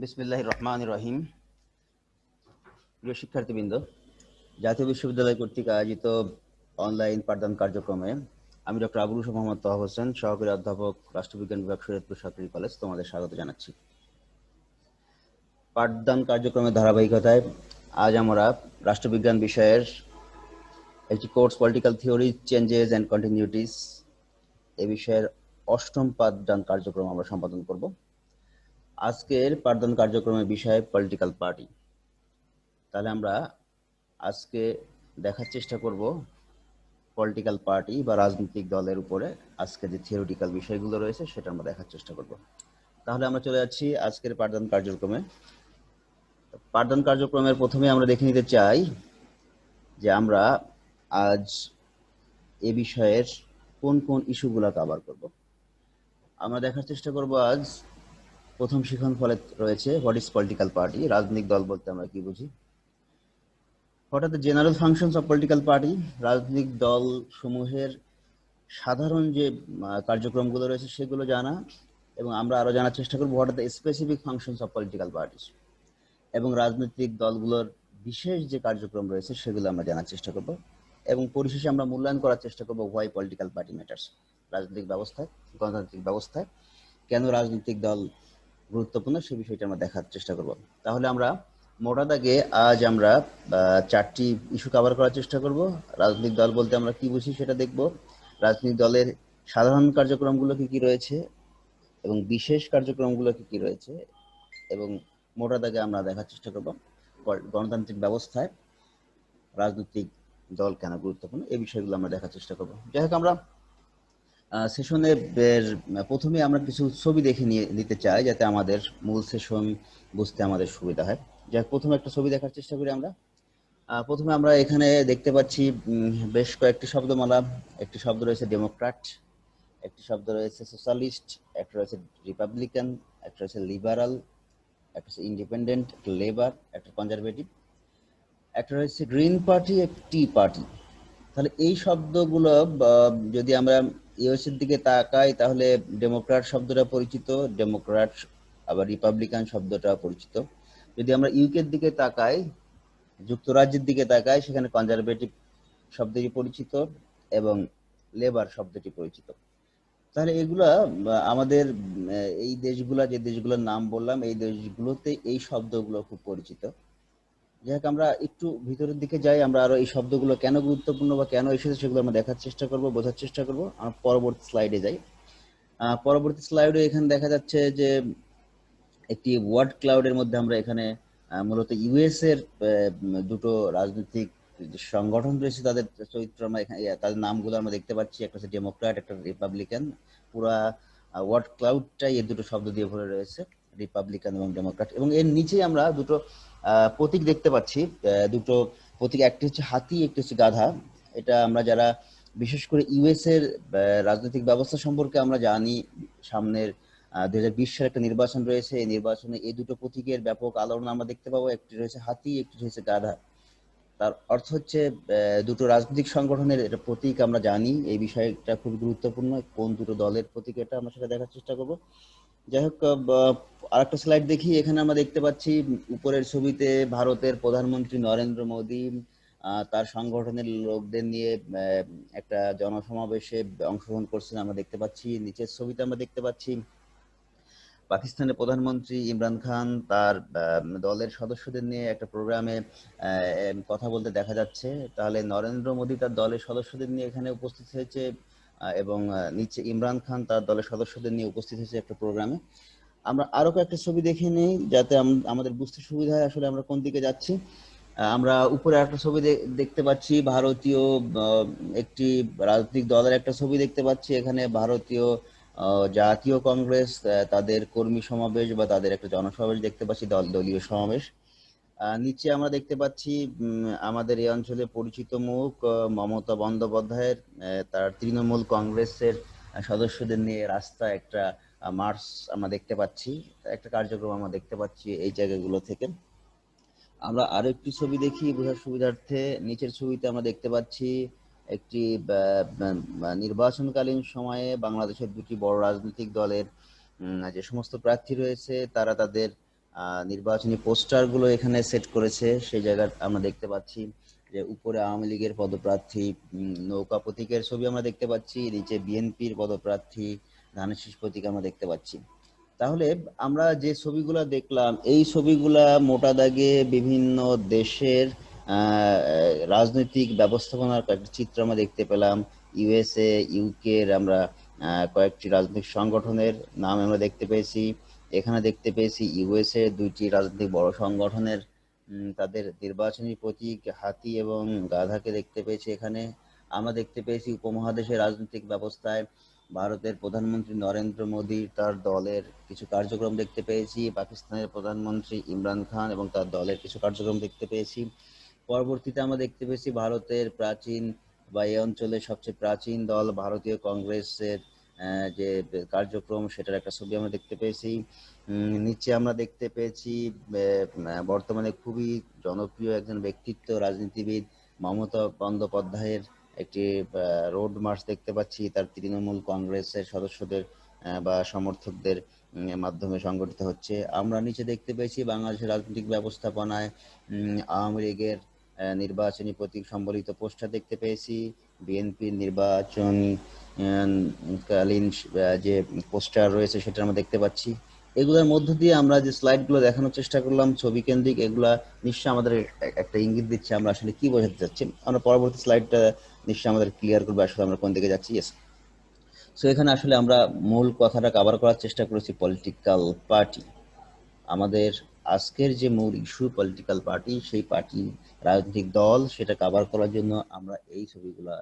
বিসমিল্লাহির রহমানির রহিম। প্রিয় শিক্ষার্থীবৃন্দ, জাতীয় বিশ্ববিদ্যালয় কর্তৃক আয়োজিত অনলাইন পাঠদান কার্যক্রমে আমি ডক্টর আবুল মোহাম্মদ তহা হোসেন, সহকারী অধ্যাপক, রাষ্ট্রবিজ্ঞান বিভাগ, শরীয়তপুর সরকারি কলেজ, তোমাদের স্বাগত জানাচ্ছি। পাঠদান কার্যক্রমের ধারাবাহিকতায় আজ আমরা রাষ্ট্রবিজ্ঞান বিষয়ের একটি course, political theory, changes and continuities, এ বিষয়ের অষ্টম পাঠদান কার্যক্রম আমরা সম্পাদন করব। আজকের পাঠদান কার্যক্রমের বিষয় পলিটিক্যাল পার্টি। তাহলে আমরা আজকে দেখার চেষ্টা করব পলিটিক্যাল পার্টি বা রাজনৈতিক দলের উপরে আজকে যে থিওরিটিক্যাল বিষয়গুলো রয়েছে সেটা আমরা দেখার চেষ্টা করব। তাহলে আমরা চলে যাচ্ছি আজকের পাঠদান কার্যক্রমে। পাঠদান কার্যক্রমের প্রথমে আমরা দেখে নিতে চাই যে আমরা আজ এ বিষয়ের কোন কোন ইস্যুগুলো কভার করব। আমরা দেখার চেষ্টা করব আজ প্রথম শিখন ফলে রয়েছে হোয়াট ইজ পলিটিক্যাল পার্টি, রাজনৈতিক দল বলতে আমরা কি বুঝি। What are the general functions of political party, রাজনৈতিক দল সমূহের সাধারণ যে কার্যক্রমগুলো রয়েছে সেগুলো জানা, এবং আমরা আরো জানার চেষ্টা করব what are the specific functions of political parties, এবং রাজনৈতিক দলগুলোর বিশেষ যে কার্যক্রম রয়েছে সেগুলো আমরা জানার চেষ্টা করব, এবং পরিশেষে আমরা মূল্যায়ন করার চেষ্টা করব হোয়াই পলিটিক্যাল পার্টি ম্যাটার্স, রাজনৈতিক ব্যবস্থায়, গণতান্ত্রিক ব্যবস্থায় কেন রাজনৈতিক দল গুরুত্বপূর্ণ সে বিষয়টা আমরা দেখার চেষ্টা করব। তাহলে আমরা মোটা দাগে আজ আমরা চারটি ইস্যু কভার করার চেষ্টা করব। রাজনৈতিক দল বলতে আমরা কি বুঝি সেটা দেখব, রাজনৈতিক দলের সাধারণ কার্যক্রমগুলো কি কি রয়েছে এবং বিশেষ কার্যক্রমগুলো কি কি রয়েছে, এবং মোটা দাগে আমরা দেখার চেষ্টা করব গণতান্ত্রিক ব্যবস্থায় রাজনৈতিক দল কেন গুরুত্বপূর্ণ, এই বিষয়গুলো আমরা দেখার চেষ্টা করব। যাই হোক, আমরা সেশনে প্রথমে আমরা কিছু ছবি দেখে নিতে চাই যাতে আমাদের মূল সেশন বুঝতে আমাদের সুবিধা হয়। যাই হোক, প্রথমে একটা ছবি দেখার চেষ্টা করি আমরা। প্রথমে আমরা এখানে দেখতে পাচ্ছি বেশ কয়েকটি শব্দমালা। একটি শব্দ রয়েছে ডেমোক্র্যাট, একটি শব্দ রয়েছে সোশ্যালিস্ট, একটা রয়েছে রিপাবলিকান, একটা রয়েছে লিবারাল, একটা হচ্ছে ইন্ডিপেন্ডেন্ট, একটা লেবার, একটা কনজারভেটিভ, একটা রয়েছে গ্রিন পার্টি, একটি পার্টি। তাহলে এই শব্দগুলো যদি আমরা ইউএসের দিকে তাকাই তাহলে ডেমোক্র্যাট শব্দটা পরিচিত, ডেমোক্র্যাট, আবার রিপাবলিকান শব্দটা পরিচিত। যদি আমরা ইউকের দিকে তাকাই, যুক্তরাজ্যের দিকে তাকাই, সেখানে কনজারভেটিভ শব্দটি পরিচিত এবং লেবার শব্দটি পরিচিত। তাহলে এগুলা আমাদের এই দেশগুলা, যে দেশগুলোর নাম বললাম, এই দেশগুলোতে এই শব্দগুলো খুব পরিচিত। যাই হোক, আমরা একটু ভিতরের দিকে যাই, আমরা আরো এই শব্দগুলো কেন গুরুত্বপূর্ণ বা কেন এসেছে সেগুলো আমরা দেখার চেষ্টা করব, বোঝার চেষ্টা করব। আমরা পরবর্তী স্লাইডে যাই। পরবর্তী স্লাইডে এখানে দেখা যাচ্ছে যে একটি ওয়ার্ড ক্লাউডের মধ্যে আমরা এখানে মূলত ইউএস এর দুটো রাজনৈতিক যে সংগঠন রয়েছে তাদের চরিত্র আমরা এখানে, তাদের নামগুলো আমরা দেখতে পাচ্ছি। একটা হচ্ছে ডেমোক্র্যাট, একটা রিপাবলিকান। পুরা ওয়ার্ড ক্লাউডটাই এই দুটো শব্দ দিয়ে ভরে রয়েছে, রিপাবলিকান এবং ডেমোক্র্যাট। এবং এর নিচেই আমরা দুটো প্রতীক দেখতে পাচ্ছি, দুটো প্রতীক, একটি হচ্ছে হাতি, একটি হচ্ছে গাধা। এটা আমরা যারা বিশেষ করে ইউএস এর রাজনৈতিক ব্যবস্থা সম্পর্কে আমরা জানি, সামনের 2020 সালে একটা নির্বাচন রয়েছে, এই নির্বাচনে এই দুটো প্রতীকের ব্যাপক আলোড়ন আমরা দেখতে পাবো। একটি রয়েছে হাতি, একটি রয়েছে গাধা। তার অর্থ হচ্ছে দুটো রাজনৈতিক সংগঠনের এটা প্রতীক আমরা জানি। এই বিষয়টা খুব গুরুত্বপূর্ণ, কোন দুটো দলের প্রতীক এটা আমরা সেটা দেখার চেষ্টা করব। যাই হোক, আরেকটা স্লাইড দেখি। এখানে আমরা দেখতে পাচ্ছি উপরের ছবিতে ভারতের প্রধানমন্ত্রী নরেন্দ্র মোদী তার সংগঠনের লোকদের নিয়ে একটা জনসমাবেশে অংশগ্রহণ করছেন আমরা দেখতে পাচ্ছি। নিচের ছবিতে আমরা দেখতে পাচ্ছি পাকিস্তানের প্রধানমন্ত্রী ইমরান খান তার দলের সদস্যদের নিয়ে একটা প্রোগ্রামে কথা বলতে দেখা যাচ্ছে। তাহলে নরেন্দ্র মোদী তার দলের সদস্যদের নিয়ে এখানে উপস্থিত হয়েছে, এবং নিচে ইমরান খান তার দলের সদস্যদের নিয়ে উপস্থিত হয়েছে একটা প্রোগ্রামে। আমরা আরো কয়েকটা ছবি দেখে নিই যাতে আমাদের বুঝতে সুবিধা হয় আসলে আমরা কোন দিকে যাচ্ছি। আমরা উপরে একটা ছবি দেখতে পাচ্ছি, ভারতীয় একটি রাজনৈতিক দলের একটা ছবি দেখতে পাচ্ছি। এখানে ভারতীয় জাতীয় কংগ্রেস তাদের কর্মী সমাবেশ বা তাদের একটা জনসমাবেশ দেখতে পাচ্ছি, দলীয় সমাবেশ। নিচে আমরা দেখতে পাচ্ছি আমাদের এই অঞ্চলে পরিচিত মুখ মমতা বন্দ্যোপাধ্যায়ের, তার তৃণমূল কংগ্রেসের সদস্যদের নিয়ে রাস্তায় একটা মার্চ আমরা দেখতে পাচ্ছি, একটা কার্যক্রম আমরা দেখতে পাচ্ছি এই জায়গাগুলো থেকে। আমরা আরো একটি ছবি দেখি বোঝার সুবিধার্থে। নিচের ছবিতে আমরা দেখতে পাচ্ছি একটি নির্বাচনকালীন সময়ে বাংলাদেশের দুটি বড় রাজনৈতিক দলের যে সমস্ত প্রার্থী রয়েছে তারা তাদের নির্বাচনী পোস্টার গুলো এখানে সেট করেছে। সেই জায়গায় আমরা দেখতে পাচ্ছি যে উপরে আওয়ামী লীগের পদপ্রার্থী নৌকা প্রতীকের ছবি আমরা দেখতে পাচ্ছি, নিচে বিএনপির পদপ্রার্থী ধানের শীষ প্রতীক আমরা দেখতে পাচ্ছি। তাহলে আমরা যে ছবিগুলা দেখলাম, এই ছবিগুলা মোটা দাগে বিভিন্ন দেশের রাজনৈতিক ব্যবস্থাপনার কয়েকটি চিত্র আমরা দেখতে পেলাম। ইউএসএ, ইউকে এর আমরা কয়েকটি রাজনৈতিক সংগঠনের নাম আমরা দেখতে পেয়েছি। এখানে দেখতে পেয়েছি ইউএসএ দুইটি রাজনৈতিক বড় সংগঠনের তাদের নির্বাচনী প্রতীক হাতি এবং গাধাকে দেখতে পেয়েছি। এখানে আমরা দেখতে পেয়েছি উপমহাদেশের রাজনৈতিক ব্যবস্থায় ভারতের প্রধানমন্ত্রী নরেন্দ্র মোদী তার দলের কিছু কার্যক্রম দেখতে পেয়েছি, পাকিস্তানের প্রধানমন্ত্রী ইমরান খান এবং তার দলের কিছু কার্যক্রম দেখতে পেয়েছি। পরবর্তীতে আমরা দেখতে পেয়েছি ভারতের প্রাচীন বা এই অঞ্চলের সবচেয়ে প্রাচীন দল ভারতীয় কংগ্রেসের যে কার্যক্রম, সেটার একটা ছবি আমরা দেখতে পেয়েছি। নিচে আমরা দেখতে পেয়েছি বর্তমানে খুবই জনপ্রিয় একজন ব্যক্তিত্ব রাজনীতিবিদ মমতা বন্দ্যোপাধ্যায়ের একটি রোড মার্চ দেখতে পাচ্ছি, তার তৃণমূল কংগ্রেসের সদস্যদের বা সমর্থকদের মাধ্যমে সংগঠিত হচ্ছে। আমরা নিচে দেখতে পেয়েছি বাংলাদেশের রাজনৈতিক ব্যবস্থাপনায় আওয়ামী লীগের নির্বাচনী প্রতীক সম্বলিত পোস্টার দেখতে পেয়েছি, বিএনপির নির্বাচনী কালীন যে পোস্টার রয়েছে সেটা আমরা দেখতে পাচ্ছি। এগুলোর মধ্য দিয়ে আমরা যে স্লাইডগুলো দেখানোর চেষ্টা করলাম ছবি কেন্দ্রিক, এগুলা নিশ্চয়ই আমাদের একটা ইঙ্গিত দিচ্ছে আমরা আসলে কি বোঝাতে চাচ্ছি। আমরা পরবর্তী স্লাইডটা নিশ্চয়ই আমাদের ক্লিয়ার করবো আসলে আমরা কোন দিকে যাচ্ছি। ইয়েস, সো এখানে আসলে আমরা মূল কথাটা কভার করার চেষ্টা করেছি পলিটিক্যাল পার্টি। আমাদের আজকের যে মূল ইস্যু পলিটিক্যাল পার্টি, সেই পার্টি রাজনৈতিক দল, সেটা কভার করার জন্য আমরা এই ছবিগুলা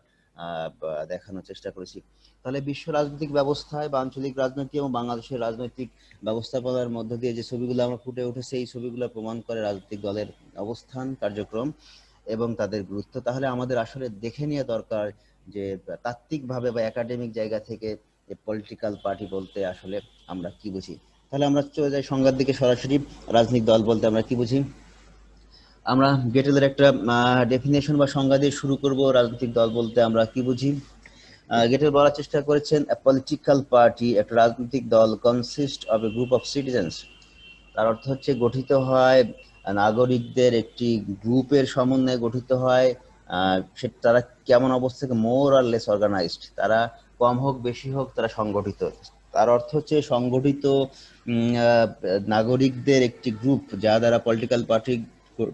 দেখানোর চেষ্টা করেছি। তাহলে বিশ্ব রাজনৈতিক ব্যবস্থায় বা আঞ্চলিক রাজনীতি এবং বাংলাদেশের রাজনৈতিক ব্যবস্থাপনার মধ্য দিয়ে যে ছবিগুলো আমরা ফুটে উঠেছে, এই ছবিগুলো প্রমাণ করে রাজনৈতিক দলের অবস্থান, কার্যক্রম এবং তাদের গুরুত্ব। তাহলে আমাদের আসলে দেখে নেওয়া দরকার যে তাত্ত্বিকভাবে বা একাডেমিক জায়গা থেকে পলিটিক্যাল পার্টি বলতে আসলে আমরা কি বুঝি। তাহলে আমরা চলে যাই সংজ্ঞার দিকে সরাসরি। রাজনৈতিক দল বলতে আমরা কি বুঝি? আমরা গেটেলের একটা ডেফিনেশন বা সংজ্ঞা দিয়ে শুরু করব। রাজনৈতিক দল বলতে আমরা কি বুঝি? গেটেল বলার চেষ্টা করেছেন এ পলিটিক্যাল পার্টি, একটা রাজনৈতিক দল, consist of A group of citizens. তার অর্থ হচ্ছে গঠিত হয় নাগরিকদের একটি গ্রুপের সমন্বয়ে গঠিত হয়। তারা কেমন অবস্থা থেকে মোর আর লেস অর্গানাইজড, তারা কম হোক বেশি হোক তারা সংগঠিত। তার অর্থ হচ্ছে সংগঠিত নাগরিকদের একটি গ্রুপ যা দ্বারা পলিটিক্যাল পার্টি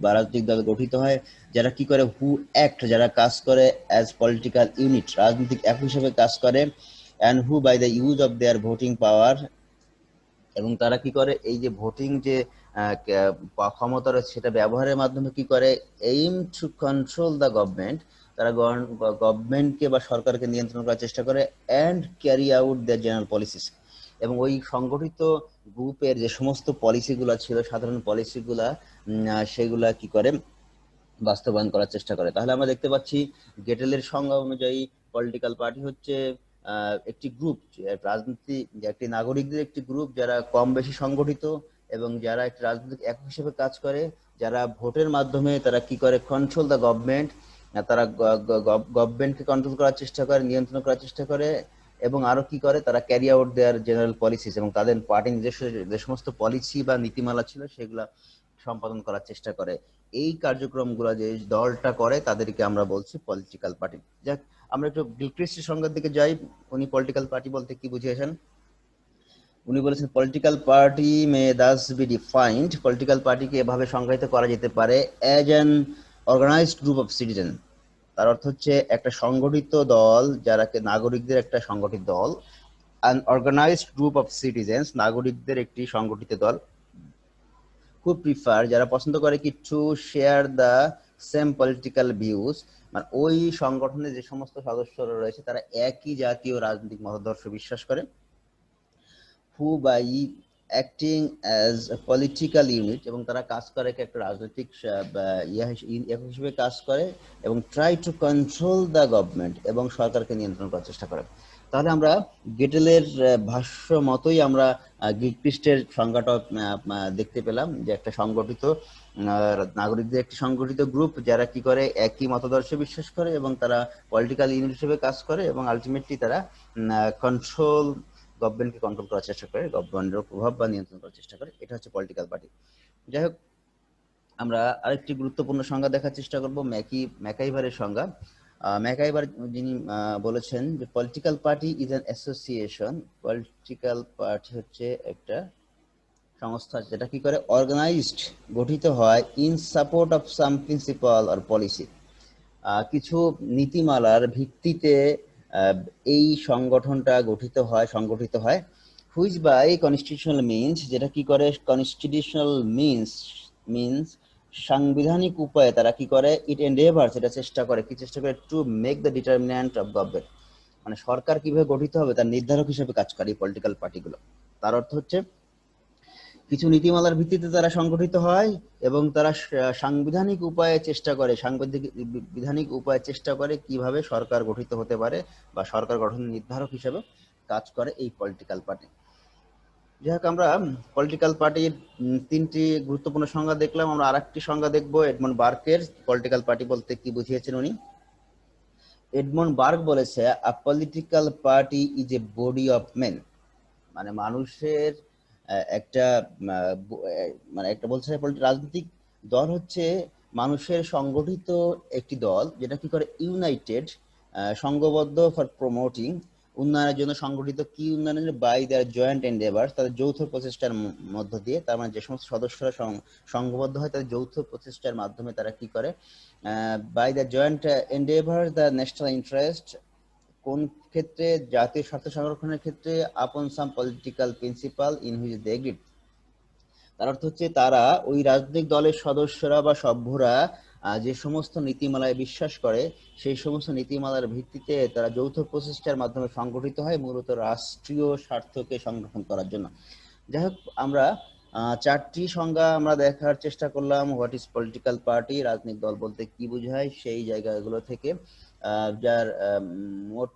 বা রাজনৈতিক দল গঠিত হয়, যারা কি করে হু অ্যাক্ট, যারা কাজ করে অ্যাজ পলিটিক্যাল ইউনিট, রাজনৈতিক একক হিসেবে কাজ করে, and who by the use of their voting power, এবং তারা কি করে এই যে ভোটিং যে ক্ষমতা রয়েছে সেটা ব্যবহারের মাধ্যমে কি করে aim to control the government, তারা গভর্নমেন্টকে বা সরকারকে নিয়ন্ত্রণ করার চেষ্টা করে, and carry out the general policies, এবং ওই সংগঠিত গ্রুপের যে সমস্ত পলিসিগুলো ছিল, সাধারণ পলিসিগুলা, সেগুলা কি করে বাস্তবায়ন করার চেষ্টা করে। তাহলে আমরা দেখতে পাচ্ছি গেটেলের সংজ্ঞা অনুযায়ী পলিটিক্যাল পার্টি হচ্ছে একটি গ্রুপ, রাজনীতি একটি নাগরিকদের একটি গ্রুপ যারা কম বেশি সংগঠিত এবং যারা একটি রাজনৈতিক একক হিসেবে কাজ করে, যারা ভোটের মাধ্যমে তারা কি করে কন্ট্রোল দ্য গভর্নমেন্ট, তারা গভর্নমেন্টকে কন্ট্রোল করার চেষ্টা করে, নিয়ন্ত্রণ করার চেষ্টা করে, এবং আরো কি করে তারা carry out their general policies, এবং তাদের পার্টির নিজস্ব যে সমস্ত পলিসি বা নীতিমালা ছিল সেগুলা সম্পাদন করার চেষ্টা করে। এই কার্যক্রমগুলো যে দলটা করে তাদেরকে আমরা বলছি পলিটিক্যাল পার্টি। যাক, আমরা একটু গিলক্রিস্টের সংজ্ঞার দিকে যাই। উনি পলিটিক্যাল পার্টি বলতে কি বুঝিয়েছেন? উনি বলেছেন political party may thus be defined, political পার্টিকে এভাবে সংজ্ঞায়িত করা যেতে পারে as an organised group of citizen. তার অর্থ হচ্ছে একটা সংগঠিত দল, যারা নাগরিকদের একটা সংগঠিত দল, an organised group of citizens, নাগরিকদের একটি সংগঠিত দল, who prefer, যারা পছন্দ করে কি to share the same political views, মানে ওই সংগঠনে যে সমস্ত সদস্যরা রয়েছে তারা একই জাতীয় রাজনৈতিক মতাদর্শ বিশ্বাস করে, who by acting as a political unit, এবং তারা কাজ করে একটা রাজনৈতিক একক হিসেবে কাজ করে, এবং try to control the government, এবং সরকারকে নিয়ন্ত্রণ করার চেষ্টা করে। তাহলে আমরা গেটেলের ভাষ্য মতোই আমরা গিলক্রিস্টের সংজ্ঞাটা দেখতে পেলাম যে একটা সংগঠিত নাগরিকদের একটি সংগঠিত গ্রুপ যারা কি করে একই মতাদর্শে বিশ্বাস করে, এবং তারা পলিটিক্যাল ইউনিট হিসেবে কাজ করে, এবং আলটিমেটলি তারা কন্ট্রোল গভর্নমেন্টকে কন্ট্রোল করার চেষ্টা করে, গভর্নমেন্টের প্রভাব বা নিয়ন্ত্রণ করার চেষ্টা করে, এটা হচ্ছে পলিটিক্যাল পার্টি। যাই হোক, আমরা আরেকটি গুরুত্বপূর্ণ সংজ্ঞা দেখার চেষ্টা করব, ম্যাকাইভারের সংজ্ঞা। ম্যাকাইভার যিনি বলেছেন যে political party is an association, political party হচ্ছে একটা সংস্থা যেটা কি করে অর্গানাইজড, গঠিত হয় in support of some principal or policy, কিছু নীতিমালার ভিত্তিতে এই সংগঠনটা সংগঠিত হয়, হুইচ বাই কনস্টিটিউশনাল মিনস, যেটা কি করে কনস্টিটিউশনাল মিনস সাংবিধানিক উপায়ে তারা কি করে, ইট এন্ডেভার্স, এটা চেষ্টা করে, কি চেষ্টা করে, to make the determinant of government, মানে সরকার কিভাবে গঠিত হবে তার নির্ধারক হিসেবে কাজ করে এই পলিটিক্যাল পার্টিগুলো। তার অর্থ হচ্ছে কিছু নীতিমালার ভিত্তিতে তারা সংগঠিত হয় এবং তারা সাংবিধানিক উপায়ে চেষ্টা করে কিভাবে সরকার গঠিত হতে পারে বা সরকার গঠনের নির্ধারক হিসেবে কাজ করে এই পলিটিক্যাল পার্টি। যাই হোক, আমরা পলিটিক্যাল পার্টির তিনটি গুরুত্বপূর্ণ সংজ্ঞা দেখলাম। আমরা আরেকটি সংজ্ঞা দেখব এডমন্ড বার্কের, পলিটিক্যাল পার্টি বলতে কি বুঝিয়েছেন উনি। এডমন্ড বার্ক বলেছে, a political party is a body of men, মানে মানুষের একটা মানে একটা বলছে রাজনৈতিক দল হচ্ছে মানুষের সংগঠিত একটি দল, যেটা কি করে ইউনাইটেড, সংঘবদ্ধ, ফর প্রমোটিং, উন্নয়নের জন্য সংগঠিত, কি উন্নয়নের, বাই দেয়ার জয়েন্ট এন্ডেভার, তাদের যৌথ প্রচেষ্টার মধ্য দিয়ে, তার মানে যে সমস্ত সদস্যরা সংঘবদ্ধ হয় তাদের যৌথ প্রচেষ্টার মাধ্যমে তারা কি করে, by the joint endeavour the national interest, কোন ক্ষেত্রে, জাতীয় স্বার্থ সংরক্ষণের ক্ষেত্রে, upon some political principle in which they agreed. তার অর্থ হচ্ছে তারা ওই রাজনৈতিক দলের সদস্যরা বা সভ্যরা যে সমস্ত নীতিমালায় বিশ্বাস করে সেই সমস্ত নীতিমালার ভিত্তিতে তারা যৌথ প্রচেষ্টার মাধ্যমে সংগঠিত হয় মূলত রাষ্ট্রীয় স্বার্থকে সংরক্ষণ করার জন্য। যাই হোক, আমরা চারটি সংজ্ঞা আমরা দেখার চেষ্টা করলাম, হোয়াট ইজ পলিটিক্যাল পার্টি, রাজনৈতিক দল বলতে কি বোঝায়, সেই জায়গাগুলো থেকে যার মোট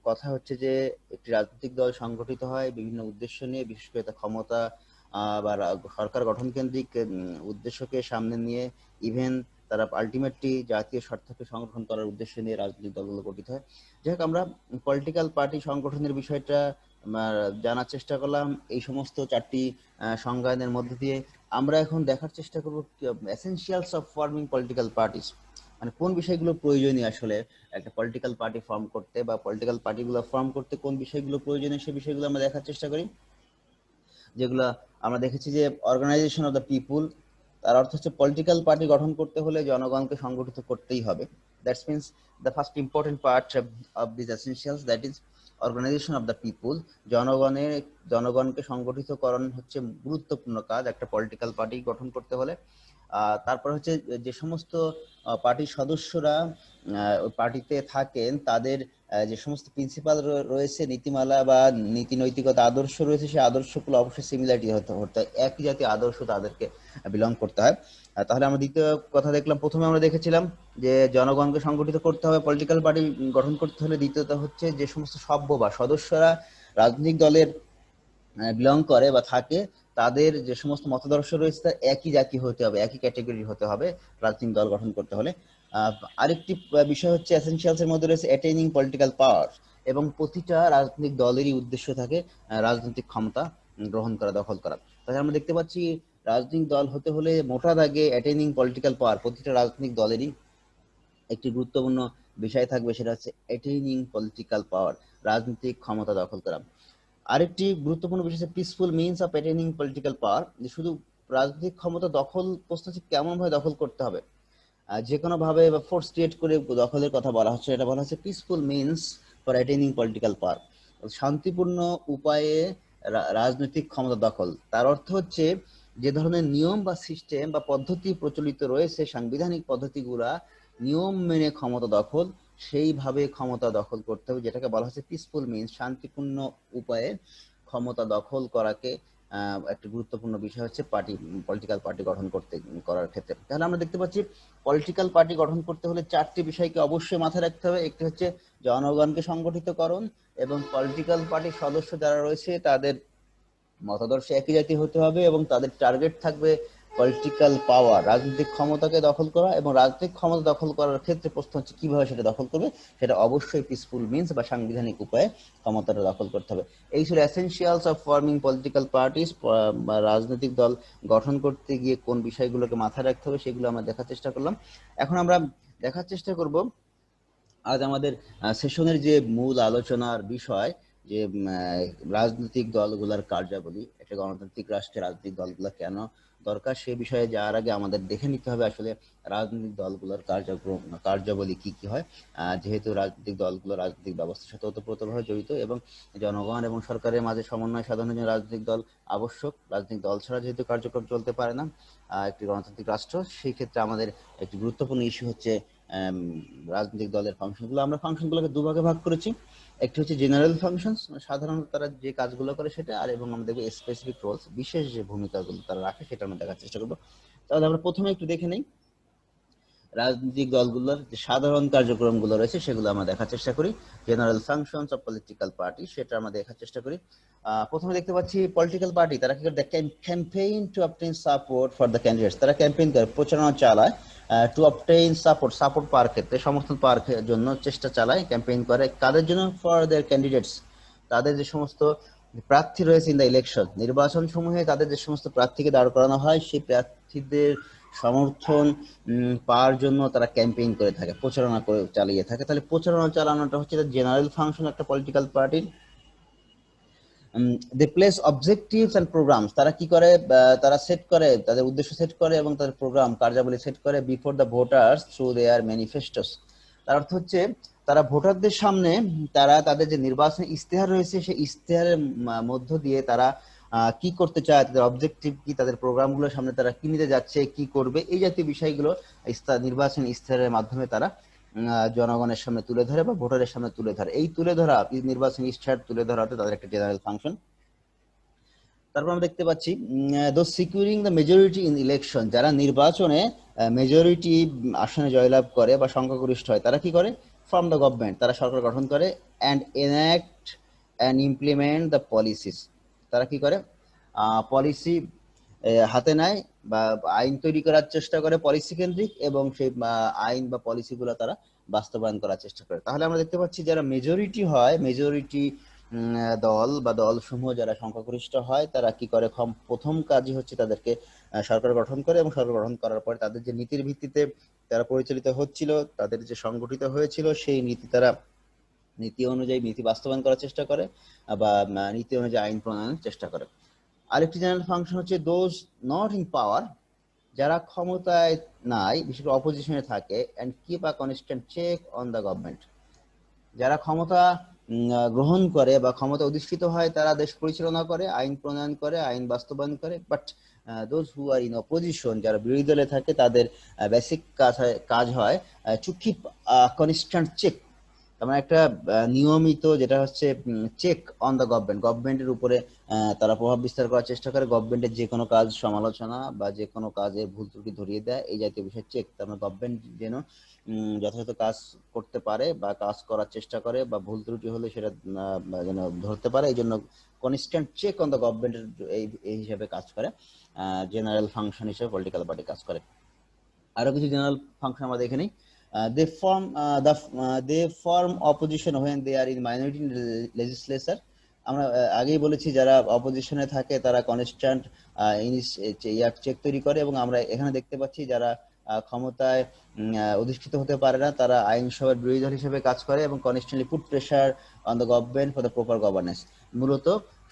কথা হচ্ছে যে একটি রাজনৈতিক দল সংগঠিত হয় বিভিন্ন উদ্দেশ্য নিয়ে, বিশেষ করে তার ক্ষমতা বা সরকার গঠন কেন্দ্রিক উদ্দেশ্যকে সামনে নিয়ে, ইভেন তারা আলটিমেটলি জাতীয় স্বার্থকে সংরক্ষণ করার উদ্দেশ্য নিয়ে রাজনৈতিক দলগুলো গঠিত হয়। যাই হোক, আমরা পলিটিক্যাল পার্টি সংগঠনের বিষয়টা জানার চেষ্টা করলাম এই সমস্ত চারটি সংজ্ঞায়নের মধ্য দিয়ে। আমরা এখন দেখার চেষ্টা করব essentials of forming political parties, মানে কোন বিষয়গুলো প্রয়োজনীয় আসলে একটা পলিটিক্যাল পার্টি ফর্ম করতে বা পলিটিক্যাল পার্টিগুলো ফর্ম করতে কোন বিষয়গুলো প্রয়োজনীয়, সেই বিষয়গুলো আমরা দেখার চেষ্টা করি। যেগুলো আমরা দেখেছি যে অর্গানাইজেশন অফ দ্য পিপুল, তার অর্থ হচ্ছে পলিটিক্যাল পার্টি গঠন করতে হলে জনগণকে সংগঠিত করতেই হবে। That's means the first important part of this essentials, that is organisation of the people. জনগণকে সংগঠিতকরণ হচ্ছে গুরুত্বপূর্ণ কাজ একটা পলিটিক্যাল পার্টি গঠন করতে হলে। তারপর হচ্ছে যে সমস্ত পার্টির সদস্যরা ওই পার্টিতে থাকেন তাদের যে সমস্ত প্রিন্সিপাল রয়েছে, নীতিমালা বা নীতি নৈতিকতা আদর্শ রয়েছে, সেই আদর্শগুলো অবশ্যই সিমিলারিটি হতে হয়, একই জাতীয় আদর্শ তাদেরকে বিলং করতে হয়। তাহলে আমরা দ্বিতীয় কথা দেখলাম, প্রথমে আমরা দেখেছিলাম যে জনগণকে সংগঠিত করতে হবে পলিটিক্যাল পার্টি গঠন করতে হলে। দ্বিতীয়ত হচ্ছে যে সমস্ত সভ্য বা সদস্যরা রাজনৈতিক দলের বিলং করে বা থাকে তাদের যে সমস্ত মতাদর্শ রয়েছে তার একই জাতি হতে হবে, একই ক্যাটাগরি হতে হবে রাজনৈতিক দল গঠন করতে হলে। আরেকটি বিষয় হচ্ছে এসেনশিয়ালস এর মধ্যে রয়েছে অ্যাটেইনিং পলিটিক্যাল পাওয়ার, এবং প্রতিটা রাজনৈতিক দলেরই উদ্দেশ্য থাকে রাজনৈতিক ক্ষমতা গ্রহণ করা, দখল করা। তাহলে আমরা দেখতে পাচ্ছি রাজনৈতিক দল হতে হলে মোটা দাগে অ্যাটেইনিং পলিটিক্যাল পাওয়ার প্রতিটা রাজনৈতিক দলেরই একটি গুরুত্বপূর্ণ বিষয় থাকবে, সেটা হচ্ছে অ্যাটেইনিং পলিটিক্যাল পাওয়ার, রাজনৈতিক ক্ষমতা দখল করা। আরেকটি গুরুত্বপূর্ণ বিষয় হচ্ছে পিসফুল মিনস অফ অ্যাটেইনিং পলিটিক্যাল পাওয়ার, যে শুধু রাজনৈতিক ক্ষমতা দখল, প্রশ্ন হচ্ছে কেমন ভাবে দখল করতে হবে, যে কোনো ভাবে বা ফোর্স ক্রিয়েট করে দখলের কথা বলা হচ্ছে, এটা বলা হচ্ছে পিসফুল মিনস ফর অ্যাটেইনিং পলিটিক্যাল পাওয়ার, শান্তিপূর্ণ উপায়ে রাজনৈতিক ক্ষমতা দখল। তার অর্থ হচ্ছে যে ধরনের নিয়ম বা সিস্টেম বা পদ্ধতি প্রচলিত রয়েছে, সাংবিধানিক পদ্ধতিগুলা নিয়ম মেনে ক্ষমতা দখল, সেইভাবে ক্ষমতা দখল করতে হবে, যেটাকে বলা হচ্ছে পিসফুল মিনস, শান্তিপূর্ণ উপায়ে ক্ষমতা দখল করাকে একটা গুরুত্বপূর্ণ বিষয় হচ্ছে পলিটিক্যাল পার্টি গঠন করার ক্ষেত্রে। তাহলে আমরা দেখতে পাচ্ছি পলিটিক্যাল পার্টি গঠন করতে হলে চারটি বিষয়কে অবশ্যই মাথায় রাখতে হবে। একটি হচ্ছে জনগণকে সংগঠিতকরণ, এবং পলিটিক্যাল পার্টির সদস্য যারা রয়েছে তাদের মতাদর্শ একই জাতীয় হতে হবে, এবং তাদের টার্গেট থাকবে পলিটিক্যাল পাওয়ার, রাজনৈতিক ক্ষমতাকে দখল করা, এবং রাজনৈতিক ক্ষমতা দখল করার ক্ষেত্রে প্রশ্ন হচ্ছে কিভাবে সেটা দখল করবে। সেটা অবশ্যই পিসফুল মিনস বা সাংবিধানিক উপায়ে ক্ষমতাটা দখল করতে হবে। এই ছিল essentials of forming political parties. রাজনৈতিক দল গঠন করতে গিয়ে কোন বিষয়গুলোকে মাথায় রাখতে হবে সেগুলো আমরা দেখার চেষ্টা করলাম। এখন আমরা দেখার চেষ্টা করব আজ আমাদের সেশনের যে মূল আলোচনার বিষয়, যে রাজনৈতিক দলগুলোর কার্যাবলী, একটা গণতান্ত্রিক রাষ্ট্রে রাজনৈতিক দলগুলো কেন দরকার সে বিষয়ে যাওয়ার আগে আমাদের দেখে নিতে হবে আসলে রাজনৈতিক দলগুলোর কার্যাবলী কি কি হয়। যেহেতু রাজনৈতিক দলগুলো রাজনৈতিক ব্যবস্থার সাথে ওতপ্রোতভাবে জড়িত এবং জনগণ এবং সরকারের মাঝে সমন্বয় সাধনের জন্য রাজনৈতিক দল আবশ্যক। রাজনৈতিক দল ছাড়া যেহেতু কার্যক্রম চলতে পারে না একটি গণতান্ত্রিক রাষ্ট্র, সেই ক্ষেত্রে আমাদের একটি গুরুত্বপূর্ণ ইস্যু হচ্ছে রাজনৈতিক দলের ফাংশনগুলো। আমরা ফাংশনগুলোকে দুভাগে ভাগ করেছি। একটি হচ্ছে জেনারেল ফাংশনস, সাধারণত তারা যে কাজগুলো করে সেটা, আর এবং আমরা দেখবো স্পেসিফিক রোলস, বিশেষ যে ভূমিকাগুলো তারা রাখে সেটা আমরা দেখার চেষ্টা করবো। তাহলে আমরা প্রথমে একটু দেখে নেই রাজনৈতিক দলগুলোর যে সাধারণ কার্যক্রমগুলো রয়েছে সেগুলো আমরা দেখার চেষ্টা করি। General functions of political party, সেটা আমরা দেখার চেষ্টা করি। প্রথমে দেখতে পাচ্ছি পলিটিক্যাল পার্টি তারা কি করে, campaign two obtain support for the candidates. তারা ক্যাম্পেইন করে, প্রচারণা চালায় টু অবটেইন সাপোর্ট পাওয়ার ক্ষেত্রে, সমর্থন পাওয়ার জন্য চেষ্টা চালায়, ক্যাম্পেইন করে কাদের জন্য, ফর দেয়ার ক্যান্ডিডেটস, তাদের যে সমস্ত প্রার্থী রয়েছে ইন দ্য ইলেকশন, নির্বাচন সমূহে তাদের যে সমস্ত প্রার্থীকে দাঁড় করানো হয় সেই প্রার্থীদের সমর্থন পাওয়ার জন্য তারা ক্যাম্পেইন করে থাকে, প্রচারণা করে চালিয়ে থাকে। তাহলে প্রচারণা চালানোটা হচ্ছে জেনারেল ফাংশন একটা পলিটিক্যাল পার্টির। They place objectives and programmes, তারা কি করে, তারা সেট করে, তাদের উদ্দেশ্য সেট করে এবং তাদের প্রোগ্রাম কার্যাবলী সেট করে before the voters through their manifestos. তার অর্থ হচ্ছে তারা ভোটারদের সামনে তারা তাদের যে নির্বাচনী ইশতেহার রয়েছে সেই ইশতেহারের মধ্য দিয়ে তারা কি করতে চায়, তাদের অবজেক্টিভ কি, তাদের প্রোগ্রামগুলোর সামনে তারা কি নিতে যাচ্ছে, কি করবে, এই জাতীয় বিষয়গুলো নির্বাচনী ইশতেহারের মাধ্যমে তারা জনগণের সামনে তুলে ধরে বা ভোটারের সামনে তুলে ধরে। এই তুলে ধরা নির্বাচনী ইশতেহার তুলে ধরাতে তাদের একটা জেনারেল ফাংশন। তারপর আমরা দেখতে পাচ্ছি those securing the majority in election, যারা নির্বাচনে মেজরিটি আসনে জয়লাভ করে বা সংখ্যাগরিষ্ঠ হয় তারা কি করে, ফ্রম দ্য গভর্নমেন্ট, তারা সরকার গঠন করে, and enact and implement the policies, তারা কি করে পলিসি হাতে নেয় বা আইন তৈরি করার চেষ্টা করে পলিসি কেন্দ্রিক, এবং সেই আইন বা পলিসিগুলো তারা বাস্তবায়ন করার চেষ্টা করে। তাহলে আমরা দেখতে পাচ্ছি যারা মেজরিটি হয়, মেজরিটি দল বা দলসমূহ যারা সংখ্যাগরিষ্ঠ হয় তারা কি করে, প্রথম কাজই হচ্ছে তাদেরকে সরকার গঠন করে, এবং সরকার গঠন করার পরে তাদের যে নীতির ভিত্তিতে তারা পরিচালিত হচ্ছিল, তাদের যে সংগঠিত হয়েছিল সেই নীতি অনুযায়ী নীতি বাস্তবায়ন করার চেষ্টা করে বা নীতি অনুযায়ী আইন প্রণয়নের চেষ্টা করে। আরেকটি জেনারেল ফাংশন হচ্ছে দোজ নট ইন পাওয়ার, যারা ক্ষমতায় নাই, বিশেষ করে অপোজিশনে থাকে, and keep a constant check on the government, যারা ক্ষমতা গ্রহণ করে বা ক্ষমতা অধিষ্ঠিত হয় তারা দেশ পরিচালনা করে, আইন প্রণয়ন করে, আইন বাস্তবায়ন করে। But those who are in opposition, যারা বিরোধী দলে থাকে, তাদের বেসিক কাজ হয় টু কিপ কনস্ট্যান্ট চেক, তার একটা নিয়মিত যেটা হচ্ছে চেক অন দ্য গভর্নমেন্টের উপরে তারা প্রভাব বিস্তার করার চেষ্টা করে, গভর্নমেন্টের যে কোনো কাজ সমালোচনা বা যে কোনো কাজের ভুল ত্রুটি ধরিয়ে দেয়, এই জাতীয় বিষয় চেক। তার মানে গভর্নমেন্ট যেন যথাযথ কাজ করতে পারে বা কাজ করার চেষ্টা করে, বা ভুল ত্রুটি হলে সেটা যেন ধরতে পারে, এই জন্য কনস্ট্যান্ট চেক অন দ্য গভর্নমেন্টের এই হিসাবে কাজ করে, জেনারেল ফাংশন হিসেবে পলিটিক্যাল পার্টি কাজ করে। আরো কিছু জেনারেল ফাংশন আমরা দেখে নিই। they form opposition when they are in minority in legislature. আমরা আগেই বলেছি যারা অপোজিশনে থাকে তারা কনস্ট্যান্ট চেক তৈরি করে, এবং আমরা এখানে দেখতে পাচ্ছি যারা ক্ষমতায় অধিষ্ঠিত হতে পারে না তারা আইনসভার বিরোধী দল হিসেবে কাজ করে এবং constantly put pressure on the government for the proper governance. মূলত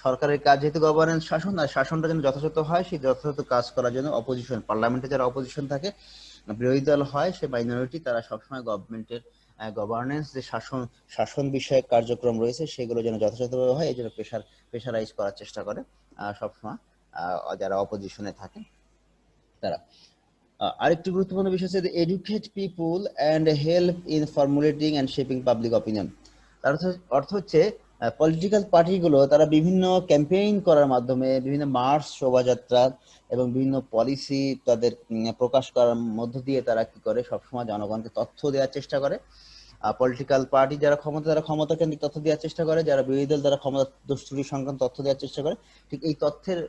সরকারের কাজ যেহেতু গভর্নেন্স শাসন, আর শাসনটা যেন যথাযথ হয় সেই যথাযথ কাজ করার জন্য অপোজিশন, পার্লামেন্টে যারা অপোজিশন থাকে, বিরোধী দল হয় সে মাইনরিটি, তারা সবসময় গভর্নমেন্টের গভর্নেন্স যে শাসন বিষয়ক কার্যক্রম রয়েছে সেগুলো যেন যথাযথভাবে হয় এই জন্য প্রেশারাইজ করার চেষ্টা করে সবসময় যারা অপোজিশনে থাকে তারা। আরেকটি গুরুত্বপূর্ণ বিষয় হচ্ছে educate people and help in formulating and shaping public opinion. তার অর্থ হচ্ছে পলিটিক্যাল পার্টিগুলো তারা বিভিন্ন ক্যাম্পেইন করার মাধ্যমে, বিভিন্ন মার্চ, শোভাযাত্রা এবং বিভিন্ন পলিসি তাদের প্রকাশ করার মধ্য দিয়ে তারা কি করে, সবসময় জনগণকে তথ্য দেওয়ার চেষ্টা করে। পলিটিক্যাল পার্টি যারা ক্ষমতা কেন্দ্রিক তথ্য দেওয়ার চেষ্টা করে, যারা বিরোধী দল তারা ক্ষমতা দুষ্টুটি সংক্রান্ত তথ্য দেওয়ার চেষ্টা করে। ঠিক এই তথ্যের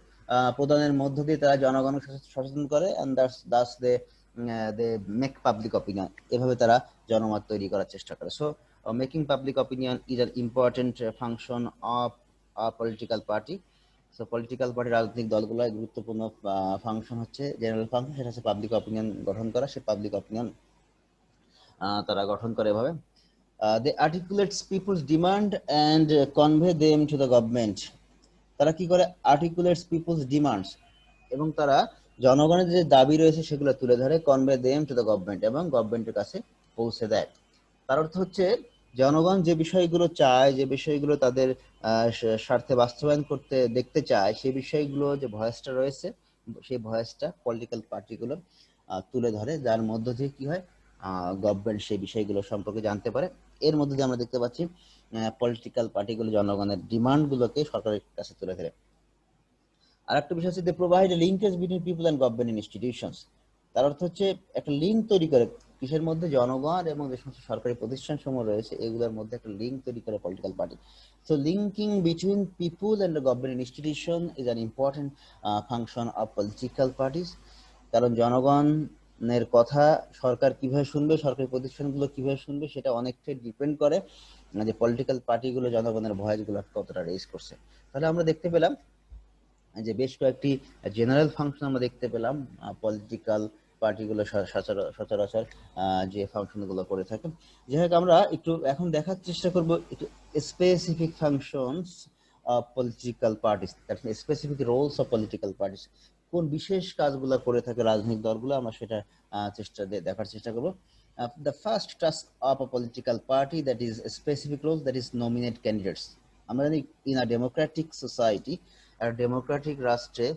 প্রদানের মধ্য দিয়ে তারা জনগণকে সচেতন করে, and thus they make public opinion, এভাবে তারা জনমত তৈরি করার চেষ্টা করে। So making public opinion is an important function of a political party. So political party, রাজনৈতিক দলগুলোর গুরুত্বপূর্ণ ফাংশন হচ্ছে, জেনারেল ফাংশন, সেটা হচ্ছে পাবলিক অপিনিয়ন গঠন করা। সে পাবলিক অপিনিয়ন তারা গঠন করে এভাবে, they articulates people's demand and convey them to the government। তারা কি করে? আর্টিকুলেটস পিপলস ডিমান্ডস, এবং তারা জনগণের যে দাবি রয়েছে সেগুলো তুলে ধরে, convey them to the government, এবং গভর্নমেন্টের কাছে পৌঁছে দেয়। তার অর্থ হচ্ছে জনগণ যে বিষয়গুলো চায়, যে বিষয়গুলো তাদের স্বার্থে বাস্তবায়ন করতে দেখতে চায়, সেই বিষয়গুলো যে ভয়েসটা রয়েছে, সেই ভয়েসটা পলিটিক্যাল পার্টিগুলো তুলে ধরে, যার মধ্য দিয়ে কি হয়, গভর্নমেন্ট সেই বিষয়গুলো সম্পর্কে জানতে পারে। এর মধ্যে দিয়ে আমরা দেখতে পাচ্ছি পলিটিক্যাল পার্টিগুলো জনগণের ডিমান্ডগুলোকে সরকারের কাছে তুলে ধরে। আর একটা বিষয় হচ্ছে, they provide a linkage between people and government institutions. তার অর্থ হচ্ছে একটা লিঙ্ক তৈরি করে, কিসের মধ্যে? জনগণ এবং যে সমস্ত সরকারি প্রতিষ্ঠান সমূহ রয়েছে এগুলোর মধ্যে একটা লিঙ্ক তৈরি করে political party. So linking between people and the government institution is an important function of political parties. কারণ জনগণের কথা সরকার কিভাবে শুনবে, সরকারি প্রতিষ্ঠানগুলো কিভাবে শুনবে, সেটা অনেকটাই ডিপেন্ড করে যে পলিটিক্যাল পার্টিগুলো জনগণের ভয়েসগুলো কতটা রেজ করছে। তাহলে আমরা দেখতে পেলাম যে বেশ কয়েকটি জেনারেল ফাংশন আমরা দেখতে পেলাম পলিটিক্যাল পার্টিগুলো সচরাচর যে ফাংশনগুলো করে থাকে। যাই হোক, আমরা একটু এখন দেখার চেষ্টা করব একটু specific functions of political parties, specific roles of political parties, কোন বিশেষ কাজগুলো করে থাকে রাজনৈতিক দলগুলো, আমরা সেটা দেখার চেষ্টা করব। The first task of a political party, that is a specific role, that is nominate candidates. আমরা জানি in a democratic society, আর ডেমোক্রেটিক রাষ্ট্রে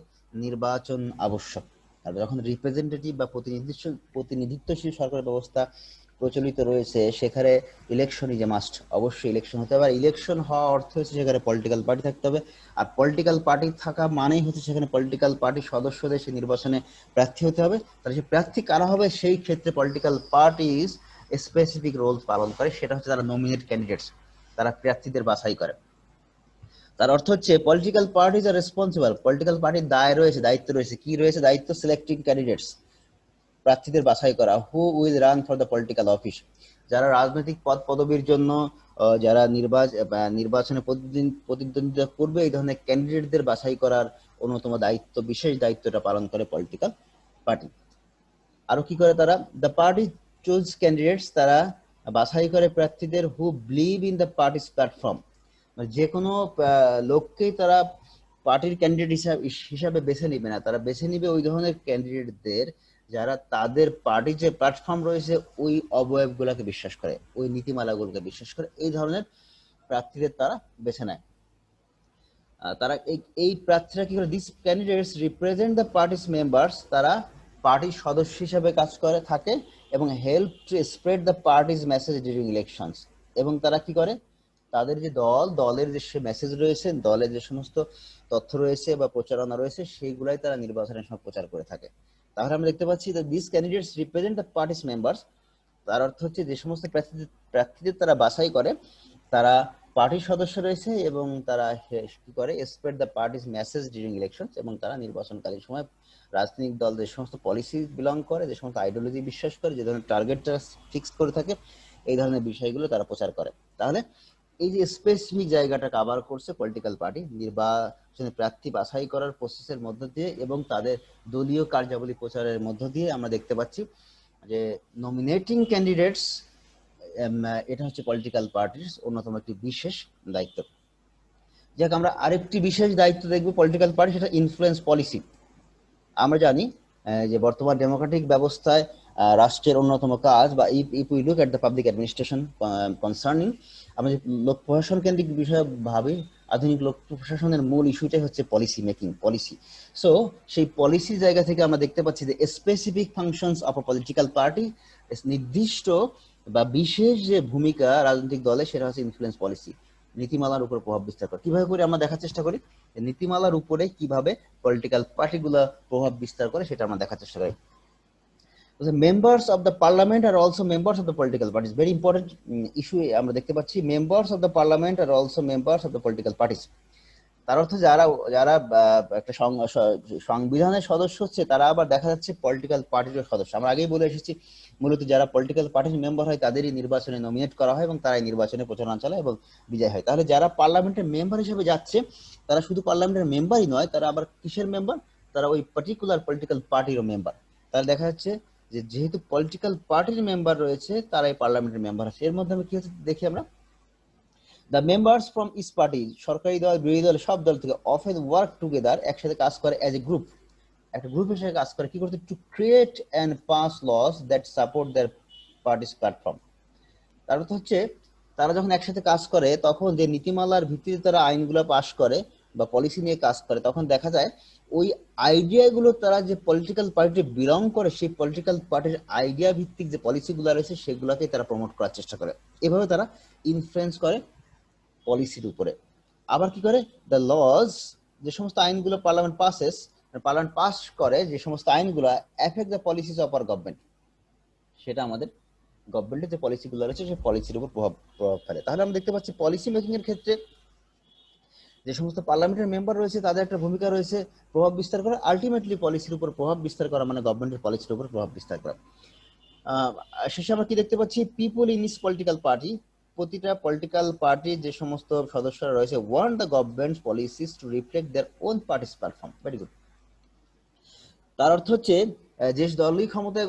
নির্বাচন আবশ্যক। আর যখন রিপ্রেজেন্টেটিভ বা প্রতিনিধিত্বশীল সরকার ব্যবস্থা প্রচলিত রয়েছে, সেখানে ইলেকশন ইজ এ মাস্ট, অবশ্যই ইলেকশন হতে হবে। আর ইলেকশন হওয়া অর্থ হচ্ছে সেখানে পলিটিক্যাল পার্টি থাকতে হবে, আর পলিটিক্যাল পার্টি থাকা মানেই হচ্ছে সেখানে পলিটিক্যাল পার্টির সদস্যদের সে নির্বাচনে প্রার্থী হতে হবে। তাহলে সে প্রার্থী কারা হবে, সেই ক্ষেত্রে পলিটিক্যাল পার্টিজ স্পেসিফিক রোল পালন করে, সেটা হচ্ছে তারা নমিনেট ক্যান্ডিডেটস, তারা প্রার্থীদের বাছাই করে। তার অর্থ হচ্ছে পলিটিক্যাল পার্টিজ আর রেসপন্সিবল, পলিটিক্যাল পার্টির দায়িত্ব রয়েছে, কি রয়েছে দায়িত্ব? সিলেক্টিং ক্যান্ডিডেটস, প্রার্থীদের বাছাই করা, who will run for the political office, যারা রাজনৈতিক পদ পদবীর জন্য যারা নির্বাচনে প্রতিদ্বন্দ্বিতা করবে, এই ধরনের ক্যান্ডিডেটদের বাছাই করার অন্যতম দায়িত্ব, বিশেষ দায়িত্বটা পালন করে পলিটিক্যাল পার্টি। আরো কি করে তারা? দ্য পার্টি চুজ ক্যান্ডিডেটস, তারা বাছাই করে প্রার্থীদের who believe in the parties platform, যে কোনো লোককেই তারা পার্টির ক্যান্ডিডেট হিসাবে বেছে নিবে না, তারা বেছে নিবে ওই ধরনের ক্যান্ডিডেটদের যারা তাদের পার্টির যে প্ল্যাটফর্ম রয়েছে ওই অবয়বগুলোকে বিশ্বাস করে, ওই নীতিমালাগুলোকে বিশ্বাস করে, এই ধরনের প্রার্থীদের তারা বেছে নেয়। তারা এই প্রার্থীরা কি করে? This candidates represent the parties members, তারা পার্টির সদস্য হিসাবে কাজ করে থাকে এবং help to spread the parties message during elections, এবং তারা কি করে? তাদের যে দলের যে মেসেজ রয়েছে, দলের যে সমস্ত তথ্য রয়েছে বা প্রচারণা রয়েছে, সেইগুলাই তারা নির্বাচনের সময় প্রচার করে থাকে। তাহলে আমরা দেখতে পাচ্ছি যে this candidates represent the parties members, তার অর্থ হচ্ছে যে সমস্ত প্রার্থীদের তারা বাছাই করে, তারা পার্টির সদস্য রয়েছে এবং তারা কি করে? Spread the parties message during elections, এবং তারা নির্বাচনকালীন সময় রাজনৈতিক দল যে সমস্ত পলিসি বিলং করে, যে সমস্ত আইডিওলজি বিশ্বাস করে, যে ধরনের টার্গেট তারা ফিক্স করে থাকে, এই ধরনের বিষয়গুলো তারা প্রচার করে। তাহলে এই যে স্পেসিফিক জায়গাটা কভার করছে পলিটিক্যাল পার্টি, নির্বাচনে প্রার্থী বাছাই করার প্রসেসের মধ্য দিয়ে এবং তাদের দলীয় কার্যাবলী প্রচারের মধ্য দিয়ে আমরা দেখতে পাচ্ছি যে নমিনেটিং ক্যান্ডিডেটস, এটা হচ্ছে পলিটিক্যাল পার্টির অন্যতম একটি বিশেষ দায়িত্ব। যাক, আমরা আরেকটি বিশেষ দায়িত্ব দেখবো পলিটিক্যাল পার্টি, সেটা ইনফ্লুয়েন্স পলিসি। আমরা জানি যে বর্তমান ডেমোক্রেটিক ব্যবস্থায় রাষ্ট্রের অন্যতম কাজ, বা if we look at the public administration concerning, আমরা যে লোক প্রশাসন কেন্দ্রিক বিষয়ে ভাবি, আধুনিক লোক প্রশাসনের মূল ইস্যুটাই হচ্ছে পলিসি মেকিং, পলিসি। সো সেই পলিসি জায়গা থেকে আমরা দেখতে পাচ্ছি যে specific functions of a political party, নির্দিষ্ট বা বিশেষ যে ভূমিকা রাজনৈতিক দলে, সেটা হচ্ছে ইনফ্লুয়েন্স পলিসি, নীতিমালার উপর প্রভাব বিস্তার করে। কিভাবে করে আমরা দেখার চেষ্টা করি নীতিমালার উপরে কিভাবে পলিটিক্যাল পার্টিগুলো প্রভাব বিস্তার করে, সেটা আমরা দেখার চেষ্টা করি। The members of the parliament are also members of the political parties. Very important issue আমরা দেখতে পাচ্ছি, members of the parliament are also members of the political parties. তার অর্থ যারা যারা একটা সংবিধানের সদস্য হচ্ছে, তারা আবার দেখা যাচ্ছে পলিটিক্যাল পার্টির সদস্য। আমরা আগেই বলে এসেছি, মূলত যারা পলিটিক্যাল পার্টির মেম্বার হয় তাদেরই নির্বাচনে নমিনেট করা হয় এবং তারাই নির্বাচনে প্রচারণা চালায় এবং বিজয় হয়। তাহলে যারা পার্লামেন্টের মেম্বার হিসেবে যাচ্ছে, তারা শুধু পার্লামেন্টের মেম্বারই নয়, তারা আবার কিসের মেম্বার? তারা ওই পার্টিকুলার পলিটিক্যাল পার্টিরও মেম্বার। তাহলে দেখা যাচ্ছে যে যেহেতু পলিটিক্যাল পার্টির মেম্বার রয়েছে, তারাই পার্লামেন্টের মেম্বার আছে। এর মধ্যে আমি কি হচ্ছে দেখি আমরা, the members from each party, সরকারি দল বিরোধী দল সব দল থেকে, অফেন ওয়ার্ক টুগেদার, একসাথে কাজ করে অ্যাজ এ গ্রুপ, একটা গ্রুপ হিসেবে কাজ করে। কি করতে? To create and pass laws that support their parties platform. তার অর্থ হচ্ছে তারা যখন একসাথে কাজ করে, তখন যে নীতিমালার ভিত্তিতে তারা আইনগুলো পাস করে বা পলিসি নিয়ে কাজ করে, তখন দেখা যায় ওই আইডিয়াগুলো তারা যে পলিটিক্যাল পার্টি বিলং করে, সেই পলিটিক্যাল পার্টির আইডিয়া ভিত্তিক যে পলিসিগুলো রয়েছে সেগুলোকে তারা প্রমোট করার চেষ্টা করে। এভাবে তারা ইনফ্লুয়েন্স করে পলিসির উপরে। আবার কি করে? দ্য লজ, যে সমস্ত আইনগুলো পার্লামেন্ট পাস করে, যে সমস্ত আইনগুলো affect the policies of our government, সেটা আমাদের গভর্নমেন্টের যে পলিসিগুলো রয়েছে সেই পলিসির উপর প্রভাব ফেলে। তাহলে আমরা দেখতে পাচ্ছি পলিসি মেকিং এর ক্ষেত্রে যে সমস্ত পার্লামেন্টের মেম্বার রয়েছে তাদের একটা ভূমিকা রয়েছে প্রভাব বিস্তার করা। আলটিমেটলি পলিসির উপর প্রভাব বিস্তার করা মানে গভর্নমেন্টের পলিসির উপর প্রভাব বিস্তার করা। শেষে আমরা কি দেখতে পাচ্ছি? People in is political party, প্রতিটা পলিটিক্যাল পার্টির যে সমস্ত সদস্যরা রয়েছে, want the government policies two reflect their own parties platform. Very good. তার অর্থ হচ্ছে যে দলই ক্ষমতায়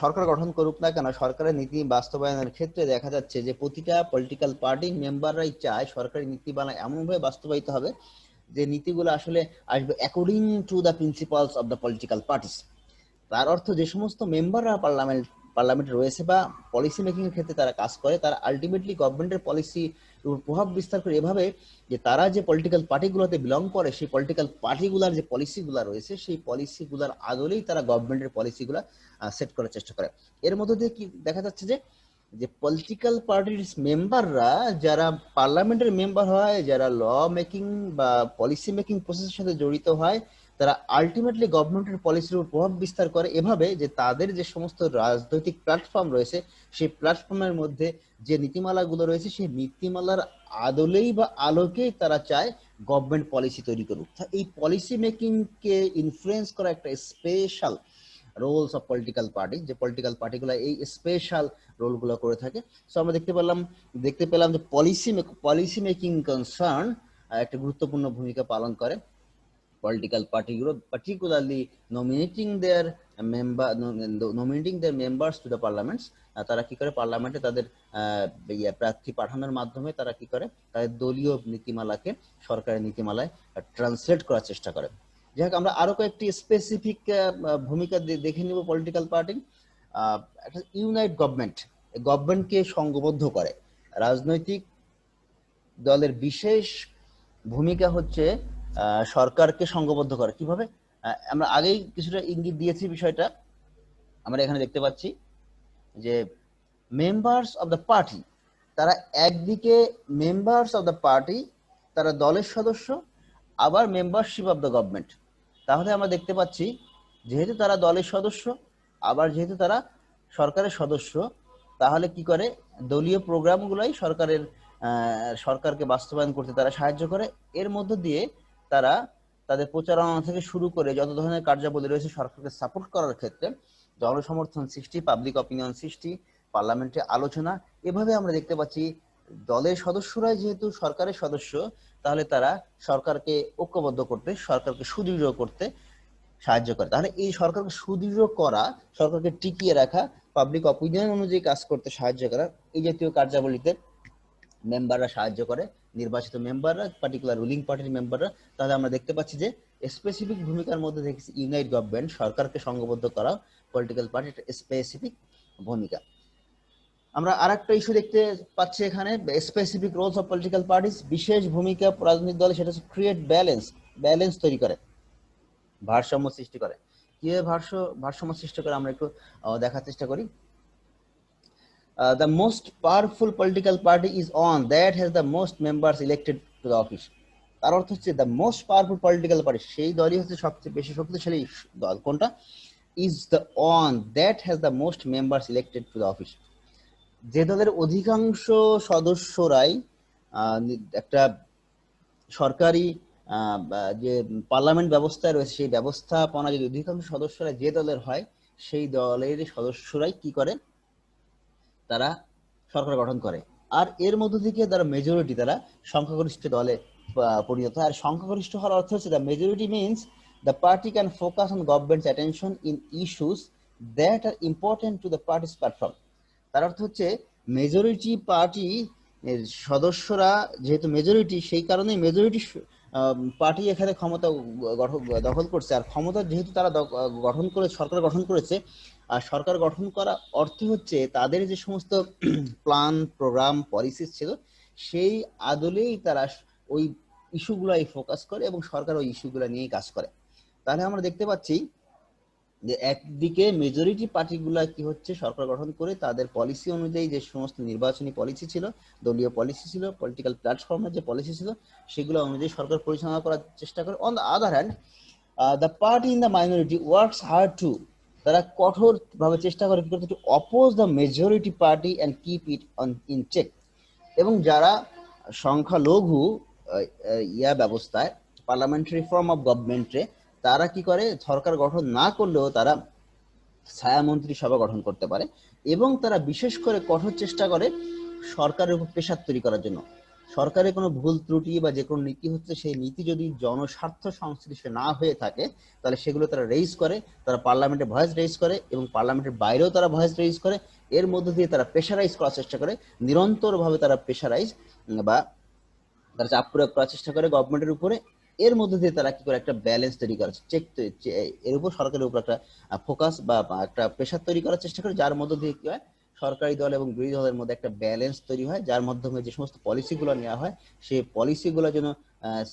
সরকার গঠন করুক না কেন, সরকারের নীতি বাস্তবায়নের ক্ষেত্রে দেখা যাচ্ছে যে প্রতিটা পলিটিক্যাল পার্টির মেম্বাররাই চায় সরকারি নীতিমালা এমনভাবে বাস্তবায়িত হবে যে নীতিগুলো আসলে আসবে according to the principles of the political parties. তার অর্থ যে সমস্ত মেম্বাররা পার্লামেন্টে রয়েছে বা পলিসি মেকিং এর ক্ষেত্রে তারা কাজ করে, তারা আলটিমেটলি গভর্নমেন্টের পলিসি প্রভাব বিস্তার করে এভাবে যে তারা যে পলিটিক্যাল পার্টিগুলোতে বিলং করে, সেই পলিটিক্যাল পার্টিগুলার যে পলিসিগুলো রয়েছে সেই পলিসিগুলার আদলেই তারা গভর্নমেন্টের পলিসিগুলো সেট করার চেষ্টা করে। এর মধ্যে দিয়ে কি দেখা যাচ্ছে যে যে পলিটিক্যাল পার্টির মেম্বাররা যারা পার্লামেন্টের মেম্বার হয়, যারা ল মেকিং বা পলিসি মেকিং প্রসেসের সাথে জড়িত হয়, তারা আলটিমেটলি গভর্নমেন্টের পলিসির উপর প্রভাব বিস্তার করে এভাবে যে তাদের যে সমস্ত রাজনৈতিক প্ল্যাটফর্ম রয়েছে সেই প্ল্যাটফর্মের মধ্যে যে নীতিমালাগুলো রয়েছে সেই নীতিমালার আদলেই বা আলোকেই তারা চায় গভর্নমেন্ট পলিসি তৈরি করুক। এই পলিসি মেকিং কে ইনফ্লুয়েন্স করা একটা special roles of political party, যে পলিটিক্যাল পার্টিগুলো এই স্পেশাল রোলগুলো করে থাকে। সো আমরা দেখতে পেলাম যে পলিসি মেকিং কনসার্ন একটা গুরুত্বপূর্ণ ভূমিকা পালন করে political পার্টিগুলো, particularly nominating their members to the parliaments। তারা কি করে? পার্লামেন্টে তাদের প্রার্থী পাঠানোর মাধ্যমে তারা কি করে? তাদের দলীয় নীতিমালাকে সরকারের নীতিমালায় ট্রান্সলেট করার চেষ্টা করে। যাই হোক, আমরা আরো কয়েকটি স্পেসিফিক ভূমিকা দেখে নিব পলিটিক্যাল পার্টি। একটা ইউনাইট গভর্নমেন্টকে সংঘবদ্ধ করে। রাজনৈতিক দলের বিশেষ ভূমিকা হচ্ছে সরকারকে সংঘবদ্ধ করে। কিভাবে? আমরা আগেই কিছুটা ইঙ্গিত দিয়েছি বিষয়টা। আমরা এখানে দেখতে পাচ্ছি যে মেম্বার্স অফ দ্য পার্টি, তারা একদিকে মেম্বার্স অফ দ্য পার্টি, তারা দলের সদস্য, আবার মেম্বারশিপ অফ দ্য গভর্নমেন্ট। তাহলে আমরা দেখতে পাচ্ছি যেহেতু তারা দলের সদস্য, আবার যেহেতু তারা সরকারের সদস্য, তাহলে কি করে? দলীয় প্রোগ্রামগুলোই সরকারকে বাস্তবায়ন করতে তারা সাহায্য করে। এর মধ্য দিয়ে তারা তাদের প্রচারণা থেকে শুরু করে যত ধরনের কার্যাবলী রয়েছে সরকারকে সাপোর্ট করার ক্ষেত্রে, জনসমর্থন সৃষ্টি, পাবলিক অপিনিয়ন সৃষ্টি, পার্লামেন্টে আলোচনা, এভাবে আমরা দেখতে পাচ্ছি দলের সদস্যরাই যেহেতু সরকারের সদস্য, তাহলে তারা সরকারকে ঐক্যবদ্ধ করতে, সরকারকে সুদৃঢ় করতে সাহায্য করে। তাহলে এই সরকারকে সুদৃঢ় করা, সরকারকে টিকিয়ে রাখা, পাবলিক অপিনিয়ন অনুযায়ী কাজ করতে সাহায্য করা, এই জাতীয় কার্যাবলীতে মেম্বাররা সাহায্য করে, নির্বাচিত মেম্বাররা, পার্টিকুলার রুলিং পার্টির মেম্বাররা। তাহলে আমরা দেখতে পাচ্ছি যে স্পেসিফিক ভূমিকার মধ্যে দেখছি ইউনাইট গভর্নমেন্ট, সরকারকে সংঘবদ্ধ করা, পলিটিক্যাল পার্টির স্পেসিফিক ভূমিকা। আমরা আরেকটা ইস্যু দেখতে পাচ্ছি এখানে, specific roles of political parties, বিশেষ ভূমিকা রাজনৈতিক দলে, সেটা হচ্ছে ক্রিয়েট ব্যালেন্স তৈরি করে, ভারসাম্য সৃষ্টি করে। কিভাবে ভারসাম্য সৃষ্টি করে আমরা একটু দেখার চেষ্টা করি। The most powerful political party is on that has the most members elected to the office। তার অর্থ হচ্ছে the most powerful political party, সেই দলই হচ্ছে সবচেয়ে বেশি শক্তিশালী দল। কোনটা? is the on that has the most members elected to the office, যে দলের অধিকাংশ সদস্যরাই একটা সরকারি যে পার্লামেন্ট ব্যবস্থা রয়েছে সেই ব্যবস্থাপনা যদি অধিকাংশ সদস্যরা যে দলের হয় সেই দলের সদস্যরাই কি করে, তারা সরকার গঠন করে। আর এর মধ্য থেকে যারা মেজরিটি, তারা সংখ্যাগরিষ্ঠ দলে পরিণত হয়। আর সংখ্যাগরিষ্ঠ হওয়ার অর্থ হচ্ছে the majority means the party can focus on governments attention in issues that are important to the parties platform. তার অর্থ হচ্ছে মেজরিটি পার্টি সদস্যরা যেহেতু মেজরিটি, সেই কারণে মেজরিটি পার্টি এখানে ক্ষমতা দখল করছে। আর ক্ষমতা যেহেতু তারা গঠন করে সরকার গঠন করেছে, আর সরকার গঠন করা অর্থ হচ্ছে তাদের যে সমস্ত প্ল্যান, প্রোগ্রাম, পলিসি ছিল সেই আদলেই তারা ওই ইস্যুগুলাই ফোকাস করে এবং সরকার ওই ইস্যুগুলো নিয়েই কাজ করে। তাহলে আমরা দেখতে পাচ্ছি যে একদিকে মেজরিটি পার্টিগুলা কি হচ্ছে, সরকার গঠন করে তাদের পলিসি অনুযায়ী যে সমস্ত নির্বাচনী পলিসি ছিল, দলীয় পলিসি ছিল, পলিটিক্যাল প্ল্যাটফর্মের যে পলিসি ছিল, সেগুলো অনুযায়ী সরকার পরিচালনা করার চেষ্টা করে। On the other hand the party in the minority works hard to, তারা কঠোর ভাবে চেষ্টা করে কি করতে, to oppose the majority party and keep it on in check. এবং যারা সংখ্যালঘু ব্যবস্থায়, পার্লামেন্টারি ফর্ম অফ গভর্নমেন্টে তারা কি করে, সরকার গঠন না করলেও তারা ছায়ামন্ত্রী সভা গঠন করতে পারে। এবং তারা বিশেষ করে কঠোর চেষ্টা করে সরকারের উপর প্রেশার তৈরি করার জন্য। সরকারের কোনো ভুল ত্রুটি বা যে কোনো নীতি হচ্ছে, সেই নীতি যদি জনস্বার্থ সংশ্লিষ্ট না হয়ে থাকে তাহলে সেগুলো তারা রেইজ করে, তারা পার্লামেন্টে ভয়েস রেইজ করে এবং পার্লামেন্টের বাইরেও তারা ভয়েস রেইজ করে। এর মধ্য দিয়ে তারা প্রেশারাইজ করার চেষ্টা করে, নিরন্তরভাবে তারা প্রেশারাইজ বা তারা চাপ প্রয়োগ করার চেষ্টা করে গভর্নমেন্টের উপরে। এর মধ্যে দিয়ে তারা কি করে, একটা ব্যালেন্স তৈরি করার চেক, এর উপর সরকারের উপর একটা ফোকাস বা একটা প্রেশার তৈরি করার চেষ্টা করে, যার মধ্য দিয়ে কি হয়, সরকারি দল এবং বিরোধী দলের মধ্যে একটা ব্যালেন্স তৈরি হয়, যার মাধ্যমে যে সমস্ত পলিসিগুলো নেওয়া হয় সেই পলিসিগুলো যেন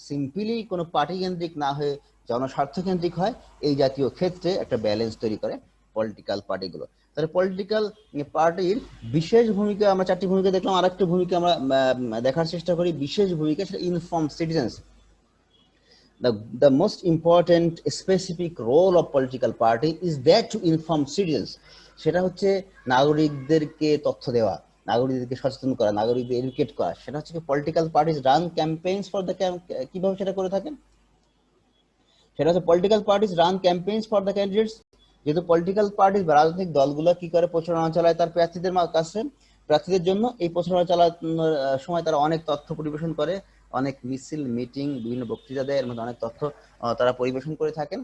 সিম্পলি কোনো পার্টি কেন্দ্রিক না হয়ে জনস্বার্থ কেন্দ্রিক হয়, এই জাতীয় ক্ষেত্রে একটা ব্যালেন্স তৈরি করে পলিটিক্যাল পার্টিগুলো। তাহলে পলিটিক্যাল পার্টির বিশেষ ভূমিকা, আমরা চারটি ভূমিকা দেখলাম, আরেকটি ভূমিকা আমরা দেখার চেষ্টা করি, বিশেষ ভূমিকা, সেটা inform citizens. The most important specific role of political party is that to inform citizens, সেটা হচ্ছে নাগরিকদেরকে তথ্য দেওয়া, নাগরিকদেরকে সচেতন করা, নাগরিকদের এডুকেট করা। সেটা হচ্ছে political parties run campaigns for the, কিভাবে সেটা করে থাকেন, সেটা হচ্ছে political parties run campaigns for the candidates. যেহেতু পলিটিক্যাল পার্টিজ বা রাজনৈতিক দলগুলো কি করে, প্রচারণা চালায় তার প্রার্থীদের কাছে, প্রার্থীদের জন্য। এই প্রচারণা চালানোর সময় তারা অনেক তথ্য পরিবেশন করে, অনেক মিছিল, মিটিং, বিভিন্ন বক্তৃতা দেয়, এর মধ্যে অনেক তথ্য তারা পরিবেশন করে থাকেন।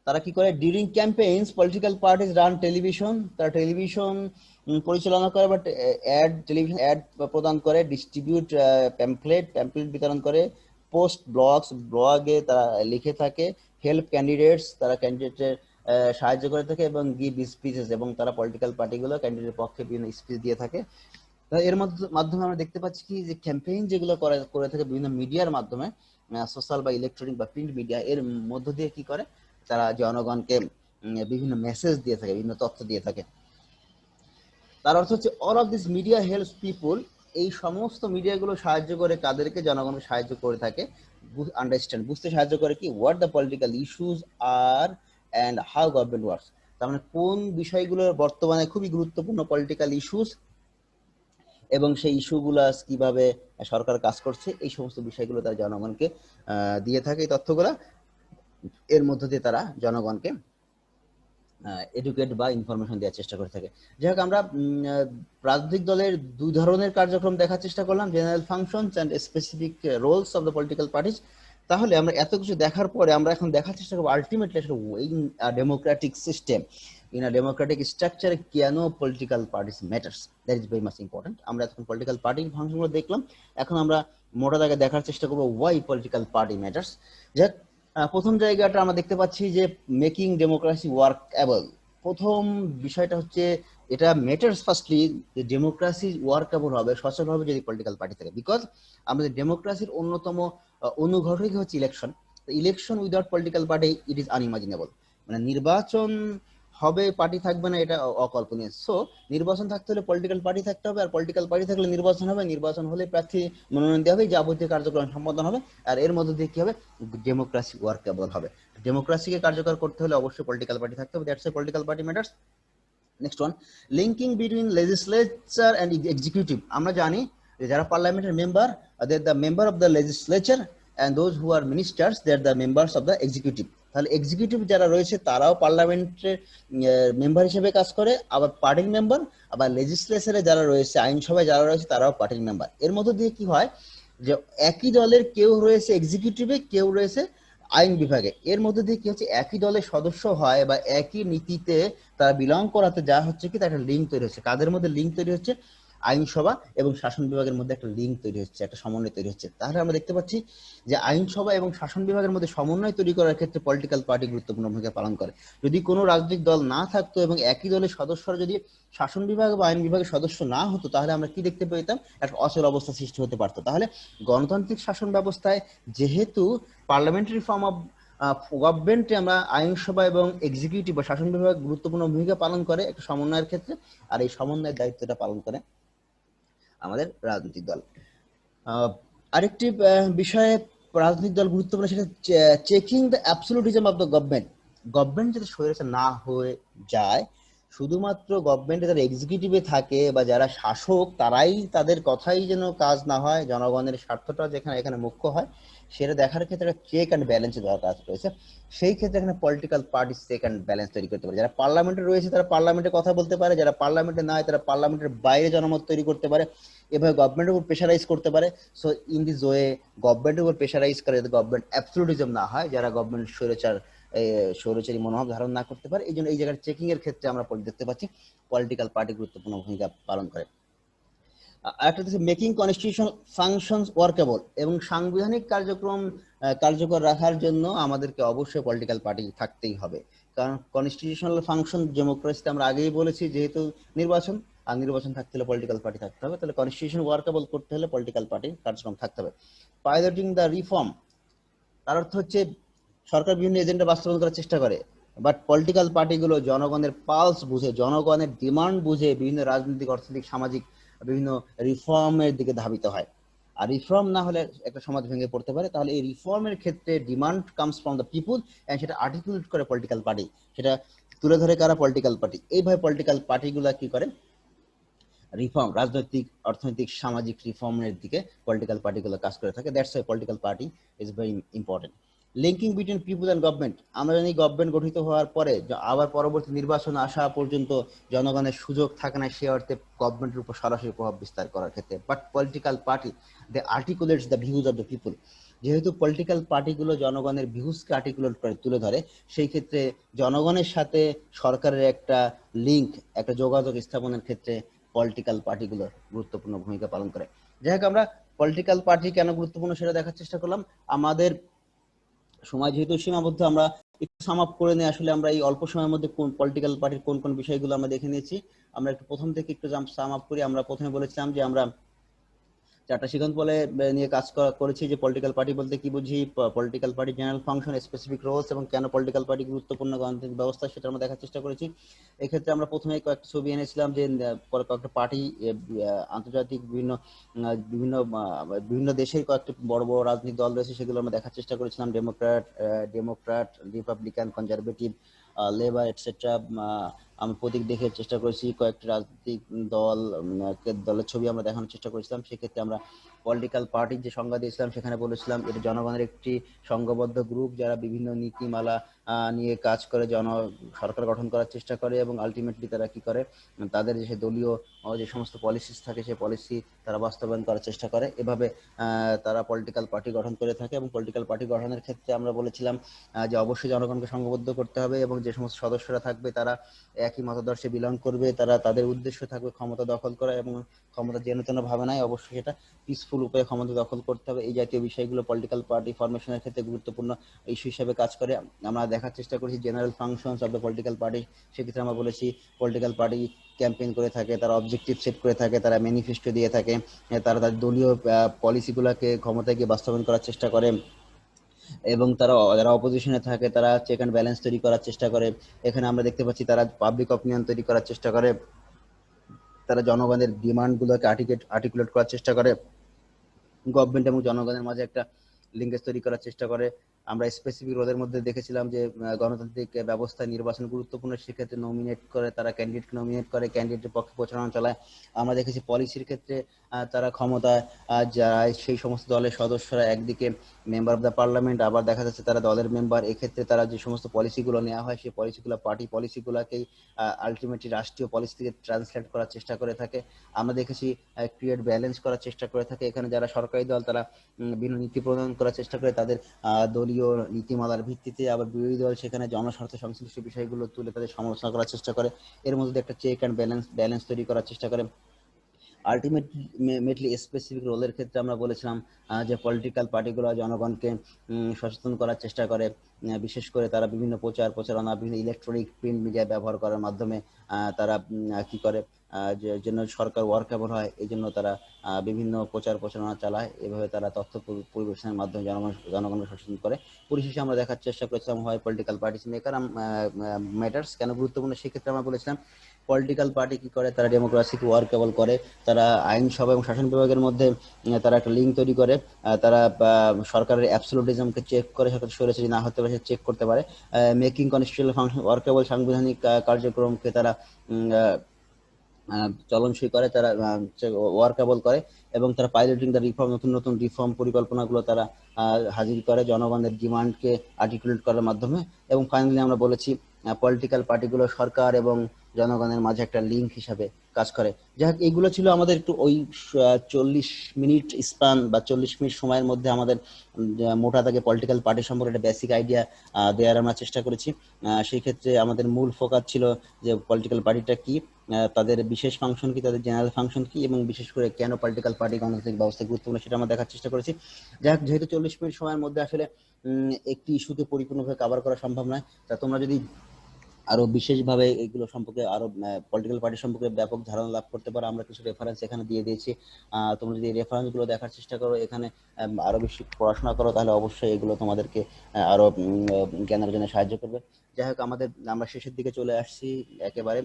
তারা কি করে, during campaigns political parties run television, তারা টেলিভিশন পরিচালনা করে বা টেলিভিশন অ্যাড প্রদান করে, ডিস্ট্রিবিউট প্যাম্পলেট বিতরণ করে, পোস্ট ব্লগে তারা লিখে থাকে, হেল্প ক্যান্ডিডেটস, তারা ক্যান্ডিডেটের সাহায্য করে থাকে, এবং গিভ স্পিচেস, এবং তারা পলিটিক্যাল পার্টিগুলো ক্যান্ডিডেটের পক্ষে বিভিন্ন স্পিচ দিয়ে থাকে। এর মাধ্যমে আমরা দেখতে পাচ্ছি কি, যে ক্যাম্পেইন যেগুলো করে থাকে বিভিন্ন মিডিয়ার মাধ্যমে, সোশ্যাল বা ইলেকট্রনিক বা প্রিন্ট মিডিয়া, এর মধ্য দিয়ে কি করে, তারা জনগণকে বিভিন্ন মেসেজ দিয়ে থাকে, বিভিন্ন তথ্য দিয়ে থাকে। তার অর্থ হচ্ছে all of this media helps people, এই সমস্ত মিডিয়াগুলো সাহায্য করে কাদেরকে, জনগণকে সাহায্য করে থাকে আন্ডারস্ট্যান্ড, বুঝতে সাহায্য করে কি, what the political issues are and how government works. তার মানে কোন বিষয়গুলো বর্তমানে খুবই গুরুত্বপূর্ণ পলিটিক্যাল ইস্যুস, এবং সেই ইস্যুগুলা কিভাবে সরকার কাজ করছে, এই সমস্ত বিষয়গুলো তারা জনগণকে দিয়ে থাকে। এই তথ্যগুলা এর মধ্য দিয়ে তারা জনগণকে এডুকেট বা ইনফরমেশন দেওয়ার চেষ্টা করে থাকে। যাই হোক, আমরা রাজনৈতিক দলের দুই ধরনের কার্যক্রম দেখার চেষ্টা করলাম, general functions and specific roles of the political parties. তাহলে আমরা এত কিছু দেখার পরে আমরা এখন দেখার চেষ্টা করবো ultimately in democratic system, in a democratic স্ট্রাকচারে কেন political parties matters, that is very much important. আমরা এখন পলিটিক্যাল পার্টির ফাংশনগুলো দেখলাম, এখন আমরা মোটা দাগে দেখার চেষ্টা করবো ওয়াই পলিটিক্যাল পার্টি ম্যাটার্স। যাক, প্রথম জায়গাটা আমরা দেখতে পাচ্ছি যে মেকিং ডেমোক্রেসি ওয়ার্কএবল। প্রথম বিষয়টা হচ্ছে এটা ম্যাটার্স ফার্স্টলি, যে ডেমোক্রেসি ওয়ার্কএবল হবে, সচল হবে যদি পলিটিক্যাল পার্টি থাকে। বিকজ আমাদের ডেমোক্রেসির অন্যতম অনুঘটকই হচ্ছে election. Election without political party it is unimaginable, মানে নির্বাচন হবে পার্টি থাকবে না, এটা অকল্পনীয়। সো নির্বাচন থাকতে হলে পলিটিক্যাল পার্টি থাকতে হবে, আর পলিটিক্যাল পার্টি থাকলে নির্বাচন হবে, নির্বাচন হলে প্রার্থী মনোনয়ন দেওয়া হবে, যাবতীয় কার্যক্রম সম্পাদন হবে, আর এর মধ্যে দিয়ে কি হবে, ডেমোক্রেসি ওয়ার্কেবল হবে। ডেমোক্রেসিকে কার্যকর করতে হলে অবশ্যই পলিটিক্যাল পার্টি থাকতে হবে, that's why political party matters. Next one, linking between legislature and executive. আমরা জানি যে যারা পার্লামেন্টের member, they the member of the legislature, and those who are ministers, they are the members of the executive. তাহলে executive যারা রয়েছে তারাও পার্লামেন্টের মেম্বার হিসেবে কাজ করে, আবার পার্টির মেম্বার, আবার লেজিসলেচারে যারা রয়েছে, আইনসভায় যারা রয়েছে তারাও পার্টির মেম্বার। এর মধ্য দিয়ে কি হয় যে একই দলের কেউ রয়েছে এক্সিকিউটিভে, কেউ রয়েছে আইন বিভাগে। এর মধ্যে দিয়ে কি হচ্ছে, একই দলের সদস্য হয় বা একই নীতিতে তারা বিলং করাতে যা হচ্ছে কি, তার একটা লিঙ্ক তৈরি হচ্ছে। কাদের মধ্যে লিঙ্ক তৈরি হচ্ছে? আইনসভা এবং শাসন বিভাগের মধ্যে একটা লিঙ্ক তৈরি হচ্ছে, একটা সমন্বয় তৈরি হচ্ছে। তাহলে আমরা দেখতে পাচ্ছি যে আইনসভা এবং শাসন বিভাগের মধ্যে সমন্বয় তৈরি করার ক্ষেত্রে পলিটিক্যাল পার্টি গুরুত্বপূর্ণ ভূমিকা পালন করে। যদি কোনো রাজনৈতিক দল না থাকতো এবং একই দলের সদস্যরা যদি শাসন বিভাগ বা আইন বিভাগের সদস্য না হতো, তাহলে আমরা কি দেখতে পেতাম? একটা অচল অবস্থা সৃষ্টি হতে পারতো। তাহলে গণতান্ত্রিক শাসন ব্যবস্থায় যেহেতু পার্লামেন্টারি ফর্ম অফ গভর্নমেন্টে আমরা আইনসভা এবং এক্সিকিউটিভ বা শাসন বিভাগ গুরুত্বপূর্ণ ভূমিকা পালন করে একটা সমন্বয়ের ক্ষেত্রে, আর এই সমন্বয়ের দায়িত্বটা পালন করে আমাদের রাজনৈতিক দল। আরেকটি বিষয়ে রাজনৈতিক দল গুরুত্বপূর্ণ, সেটা checking the absolutism of the government. Government যাতে স্বৈরাচার না হয়ে যায়, শুধুমাত্র গভর্নমেন্টে যারা এক্সিকিউটিভে থাকে বা যারা শাসক তারাই, তাদের কথাই যেন কাজ না হয়, জনগণের স্বার্থটা যেখানে এখানে মুখ্য হয়, সেটা দেখার ক্ষেত্রে একটা চেক অ্যান্ড ব্যালেন্সের দরকার রয়েছে। সেই ক্ষেত্রে এখানে political party check and balance তৈরি করতে পারে। যারা পার্লামেন্টে রয়েছে তারা পার্লামেন্টে কথা বলতে পারে, যারা পার্লামেন্টে নয় তারা পার্লামেন্টের বাইরে জনমত তৈরি করতে পারে, এভাবে গভর্নমেন্টের উপর প্রেশারাইজ করতে পারে। সো ইন দিস ওয়ে গভর্নমেন্টের উপর প্রেশারাইজ করে, যাতে গভর্নমেন্ট অ্যাবসলিউটিজম না হয়, যারা গভর্নমেন্ট স্বৈরাচারী মনোভাব ধারণ না করতে পারে। এই জন্য এই জায়গার চেকিং এর ক্ষেত্রে আমরা দেখতে পাচ্ছি পলিটিক্যাল পার্টি গুরুত্বপূর্ণ ভূমিকা পালন করে। একটা হচ্ছে মেকিং কনস্টিটিউশনাল ফাংশনস ওয়ার্কেবল, এবং সাংবিধানিক কার্যক্রম কার্যকর রাখার জন্য আমাদেরকে অবশ্যই পলিটিক্যাল পার্টি থাকতেই হবে। কারণ কনস্টিটিউশনাল ফাংশন ডেমোক্রেসিতে আমরা আগেই বলেছি, যেহেতু নির্বাচন, আর নির্বাচন থাকতে হলে পলিটিক্যাল পার্টি থাকতে হবে, তাহলে কনস্টিটিউশন ওয়ার্কেবল করতে হলে পলিটিক্যাল পার্টির কার্যক্রম থাকতে হবে। পাইলটিং দ্য রিফর্ম, তার অর্থ হচ্ছে সরকার বিভিন্ন এজেন্ডা বাস্তবায়ন করার চেষ্টা করে, বাট পলিটিক্যাল পার্টিগুলো জনগণের পালস বুঝে, জনগণের ডিমান্ড বুঝে বিভিন্ন রাজনৈতিক, অর্থনৈতিক, সামাজিক বিভিন্ন রিফর্মের দিকে ধাবিত হয়। আর রিফর্ম না হলে একটা সমাজ ভেঙে পড়তে পারে। তাহলে এই রিফর্মের ক্ষেত্রে demand comes from the people, and সেটা আর্টিকুলেট করে পলিটিক্যাল পার্টি, সেটা তুলে ধরে কারা? Political party. এইভাবে পলিটিক্যাল পার্টিগুলো কি করে? রিফর্ম, রাজনৈতিক, অর্থনৈতিক, সামাজিক রিফর্মের দিকে পলিটিক্যাল পার্টিগুলো কাজ করে থাকে। That's why political party is very important. Linking between people and government, আমরা জানি গভর্নমেন্ট গঠিত হওয়ার পরে আবার পরবর্তী নির্বাচন আসা পর্যন্ত জনগণের সুযোগ থাকে না সে অর্থে গভর্নমেন্টের উপর সরাসরি প্রভাব বিস্তার করার ক্ষেত্রে, but political party they articulates the views of the people. যেহেতু পলিটিক্যাল পার্টিগুলো জনগণের ভিউজকে আর্টিকুলেট করে তুলে ধরে, সেই ক্ষেত্রে জনগণের সাথে সরকারের একটা লিঙ্ক, একটা যোগাযোগ স্থাপনের ক্ষেত্রে পলিটিক্যাল পার্টিগুলো গুরুত্বপূর্ণ ভূমিকা পালন করে। যাই হোক, আমরা পলিটিক্যাল পার্টি কেন গুরুত্বপূর্ণ সেটা দেখার চেষ্টা করলাম। আমাদের সময় যেহেতু সীমাবদ্ধ, আমরা একটু সাম আপ করে নিয়ে আসলে আমরা এই অল্প সময়ের মধ্যে কোন পলিটিক্যাল পার্টির কোন কোন বিষয়গুলো আমরা দেখে নিয়েছি। আমরা একটু প্রথম থেকে একটু সাম আপ করি। আমরা প্রথমে বলেছিলাম যে আমরা চারটা সিদ্ধান্ত বলে নিয়ে কাজ করেছি, যে পলিটিক্যাল পার্টি বলতে কি বুঝি, political party general function, specific roles, এবং কেন পলিটিক্যাল পার্টি গুরুত্বপূর্ণ গণতান্ত্রিক ব্যবস্থা, সেটা আমরা দেখার চেষ্টা করেছি। এক্ষেত্রে আমরা প্রথমে কয়েকটা ছবি এনেছিলাম, যে কয়েকটা পার্টি, আন্তর্জাতিক বিভিন্ন বিভিন্ন বিভিন্ন দেশের কয়েকটি বড় বড় রাজনৈতিক দল রয়েছে, সেগুলো আমরা দেখার চেষ্টা করেছিলাম। Democrat, Republican, conservative, labour, etcetera. আমরা প্রতীক দেখে চেষ্টা করেছি কয়েকটি রাজনৈতিক দল, দলের ছবি আমরা দেখানোর চেষ্টা করেছিলাম। সেক্ষেত্রে আমরা পলিটিক্যাল পার্টির যে সংজ্ঞা দিয়েছিলাম, সেখানে বলেছিলাম এটা জনগণের একটি সংঘবদ্ধ গ্রুপ, যারা বিভিন্ন নীতিমালা নিয়ে কাজ করে, সরকার গঠন করার চেষ্টা করে, এবং আলটিমেটলি তারা কি করে, তাদের যে দলীয় যে সমস্ত পলিসিস থাকে, সেই পলিসি তারা বাস্তবায়ন করার চেষ্টা করে। এভাবে তারা পলিটিক্যাল পার্টি গঠন করে থাকে। এবং পলিটিক্যাল পার্টি গঠনের ক্ষেত্রে আমরা বলেছিলাম যে অবশ্যই জনগণকে সংঘবদ্ধ করতে হবে, এবং যে সমস্ত সদস্যরা থাকবে তারা একই মতাদর্শে বিলং করবে, তারা তাদের উদ্দেশ্য থাকবে ক্ষমতা দখল করা, এবং ক্ষমতা যেন তেন ভাবে নাই, অবশ্যই সেটা পিসফুল উপায়ে ক্ষমতা দখল করতে হবে। এই জাতীয় বিষয়গুলো পলিটিক্যাল পার্টি ফরমেশনের ক্ষেত্রে গুরুত্বপূর্ণ ইস্যু হিসেবে কাজ করে। আমরা দেখার চেষ্টা করেছি general functions of the political party. সেক্ষেত্রে আমরা বলেছি পলিটিক্যাল পার্টি ক্যাম্পেইন করে থাকে, তারা অবজেক্টিভ সেট করে থাকে, তারা ম্যানিফেস্টো দিয়ে থাকে, তারা তাদের দলীয় পলিসিগুলোকে ক্ষমতায় গিয়ে বাস্তবায়ন করার চেষ্টা করে, এবং তারা যারা অপোজিশনে থাকে তারা চেক অ্যান্ড ব্যালেন্স তৈরি করার চেষ্টা করে। এখানে আমরা দেখতে পাচ্ছি তারা পাবলিক অপিনিয়ন তৈরি করার চেষ্টা করে, তারা জনগণের ডিমান্ডগুলোকে আর্টিকুলেট করার চেষ্টা করে, গভর্নমেন্ট এবং জনগণের মাঝে একটা লিঙ্কেজ তৈরি করার চেষ্টা করে। আমরা স্পেসিফিক রোলের মধ্যে দেখেছিলাম যে গণতান্ত্রিক ব্যবস্থায় নির্বাচন গুরুত্বপূর্ণ, সেক্ষেত্রে নমিনেট করে, তারা ক্যান্ডিডেটকে নমিনেট করে, ক্যান্ডিডেটের পক্ষে প্রচারণা চালায়। আমরা দেখেছি পলিসির ক্ষেত্রে তারা ক্ষমতায় যায়, সেই সমস্ত দলের সদস্যরা একদিকে মেম্বার অফ দ্য পার্লামেন্ট, আবার দেখা যাচ্ছে তারা দলের মেম্বার। এক্ষেত্রে তারা যে সমস্ত পলিসিগুলো নেওয়া হয় সেই পলিসিগুলো পার্টি পলিসিগুলোকেই আলটিমেটলি রাষ্ট্রীয় পলিসি থেকে ট্রান্সলেট করার চেষ্টা করে থাকে। আমরা দেখেছি ক্রিয়েট ব্যালেন্স করার চেষ্টা করে থাকে। এখানে যারা সরকারি দল তারা বিভিন্ন নীতি প্রণয়ন করার চেষ্টা করে তাদের দলীয় নীতিমালার ভিত্তিতে, আবার বিরোধী দল সেখানে জনস্বার্থ সংশ্লিষ্ট বিষয়গুলো তুলে তাদের সমালোচনা করার চেষ্টা করে। এর মধ্যে একটা চেক অ্যান্ড ব্যালেন্স তৈরি করার চেষ্টা করে। আলটিমেটলি স্পেসিফিক রোলের ক্ষেত্রে আমরা বলেছিলাম যে পলিটিক্যাল পার্টিগুলো জনগণকে সচেতন করার চেষ্টা করে। বিশেষ করে তারা বিভিন্ন প্রচারণা, বিভিন্ন ইলেকট্রনিক প্রিন্ট মিডিয়া ব্যবহার করার মাধ্যমে তারা কি করে, যে জন্য সরকার ওয়ার্কেবল হয়, এই জন্য তারা বিভিন্ন প্রচারণা চালায়। এভাবে তারা তথ্য পরিবেশনের মাধ্যমে জনগণকে সচেতন করে। পরিশেষে আমরা দেখার চেষ্টা করেছিলাম হয় পলিটিক্যাল পার্টিস মেকার ম্যাটার্স কেন গুরুত্বপূর্ণ। সেক্ষেত্রে আমরা বলেছিলাম পলিটিক্যাল পার্টি কি করে, তারা ডেমোক্রেসিকে ওয়ার্কেবল করে, তারা আইনসভা এবং শাসন বিভাগের মধ্যে তারা একটা লিঙ্ক তৈরি করে, তারা সরকারের অ্যাবসোলুটিজমকে চেক করে, সরকার স্বৈরাচারী না হতে পারে চেক করতে পারে, মেকিং কনস্টিটিউশনাল ফাংশন ওয়ার্কেবল, সাংবিধানিক কার্যক্রমকে তারা চলনসই করে, তারা ওয়ার্কেবল করে, এবং তারা পাইলটিং দ্য রিফর্ম, নতুন নতুন রিফর্ম পরিকল্পনাগুলো তারা হাজির করে জনগণের ডিমান্ডকে আর্টিকুলেট করার মাধ্যমে। এবং ফাইনালি আমরা বলেছি পলিটিক্যাল পার্টিগুলো সরকার এবং জনগণের মাঝে একটা লিঙ্ক হিসাবে কাজ করে। যাই হোক, এইগুলো ছিল আমাদের একটু ওই 40 মিনিট স্পান বা 40 মিনিট সময়ের মধ্যে আমাদের মোটা দাগে পলিটিক্যাল পার্টি সম্পর্কে একটা বেসিক আইডিয়া দেওয়ার আমরা চেষ্টা করেছি। সেই ক্ষেত্রে আমাদের মূল ফোকাস ছিল যে পলিটিক্যাল পার্টিটা কি, তাদের বিশেষ ফাংশন কি, তাদের জেনারেল ফাংশন কি, এবং বিশেষ করে কেন পলিটিক্যাল পার্টি গণতান্ত্রিক ব্যবস্থা গুরুত্বপূর্ণ সেটা আমরা দেখার চেষ্টা করেছি। যাই হোক, যেহেতু 40 মিনিট সময়ের মধ্যে আসলে একটি ইস্যুকে পরিপূর্ণভাবে কভার করা সম্ভব নয়, তা তোমরা যদি আরো বিশেষভাবে এগুলো সম্পর্কে, আরো পলিটিক্যাল পার্টি সম্পর্কে ব্যাপক ধারণা লাভ করতে পারো, আমরা কিছু রেফারেন্স এখানে দিয়ে দিয়েছি। তোমরা যদি এই রেফারেন্স গুলো দেখার চেষ্টা করো, এখানে আরো বেশি পড়াশোনা করো, তাহলে অবশ্যই এগুলো তোমাদেরকে আরো জ্ঞান অর্জনে সাহায্য করবে। যাই হোক, আমরা শেষের দিকে চলে আসছি একেবারে।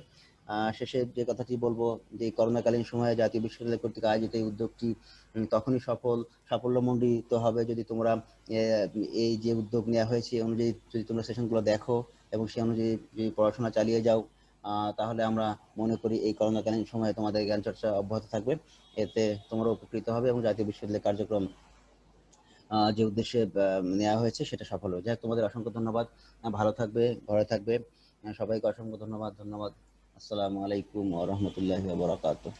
শেষে যে কথাটি বলবো, যে করোনাকালীন সময়ে জাতীয় বিশ্ববিদ্যালয় কর্তৃক আয়োজিত এই উদ্যোগটি তখনই সাফল্যমণ্ডিত হবে যদি তোমরা এই যে উদ্যোগ নেওয়া হয়েছে এই অনুযায়ী যদি তোমরা সেশনগুলো দেখো এবং সেই অনুযায়ী যদি পড়াশোনা চালিয়ে যাও, তাহলে আমরা মনে করি এই করোনাকালীন সময়ে তোমাদের জ্ঞান চর্চা অব্যাহত থাকবে। এতে তোমরা উপকৃত হবে এবং জাতীয় বিশ্ববিদ্যালয় কার্যক্রম যে উদ্দেশ্যে নেওয়া হয়েছে সেটা সফল হবে। যাই হোক, তোমাদের অসংখ্য ধন্যবাদ। ভালো থাকবে, ঘরে থাকবে। সবাইকে অসংখ্য ধন্যবাদ। আসসালামু আলাইকুম ওয়া রাহমাতুল্লাহি ওয়া বারাকাতুহু।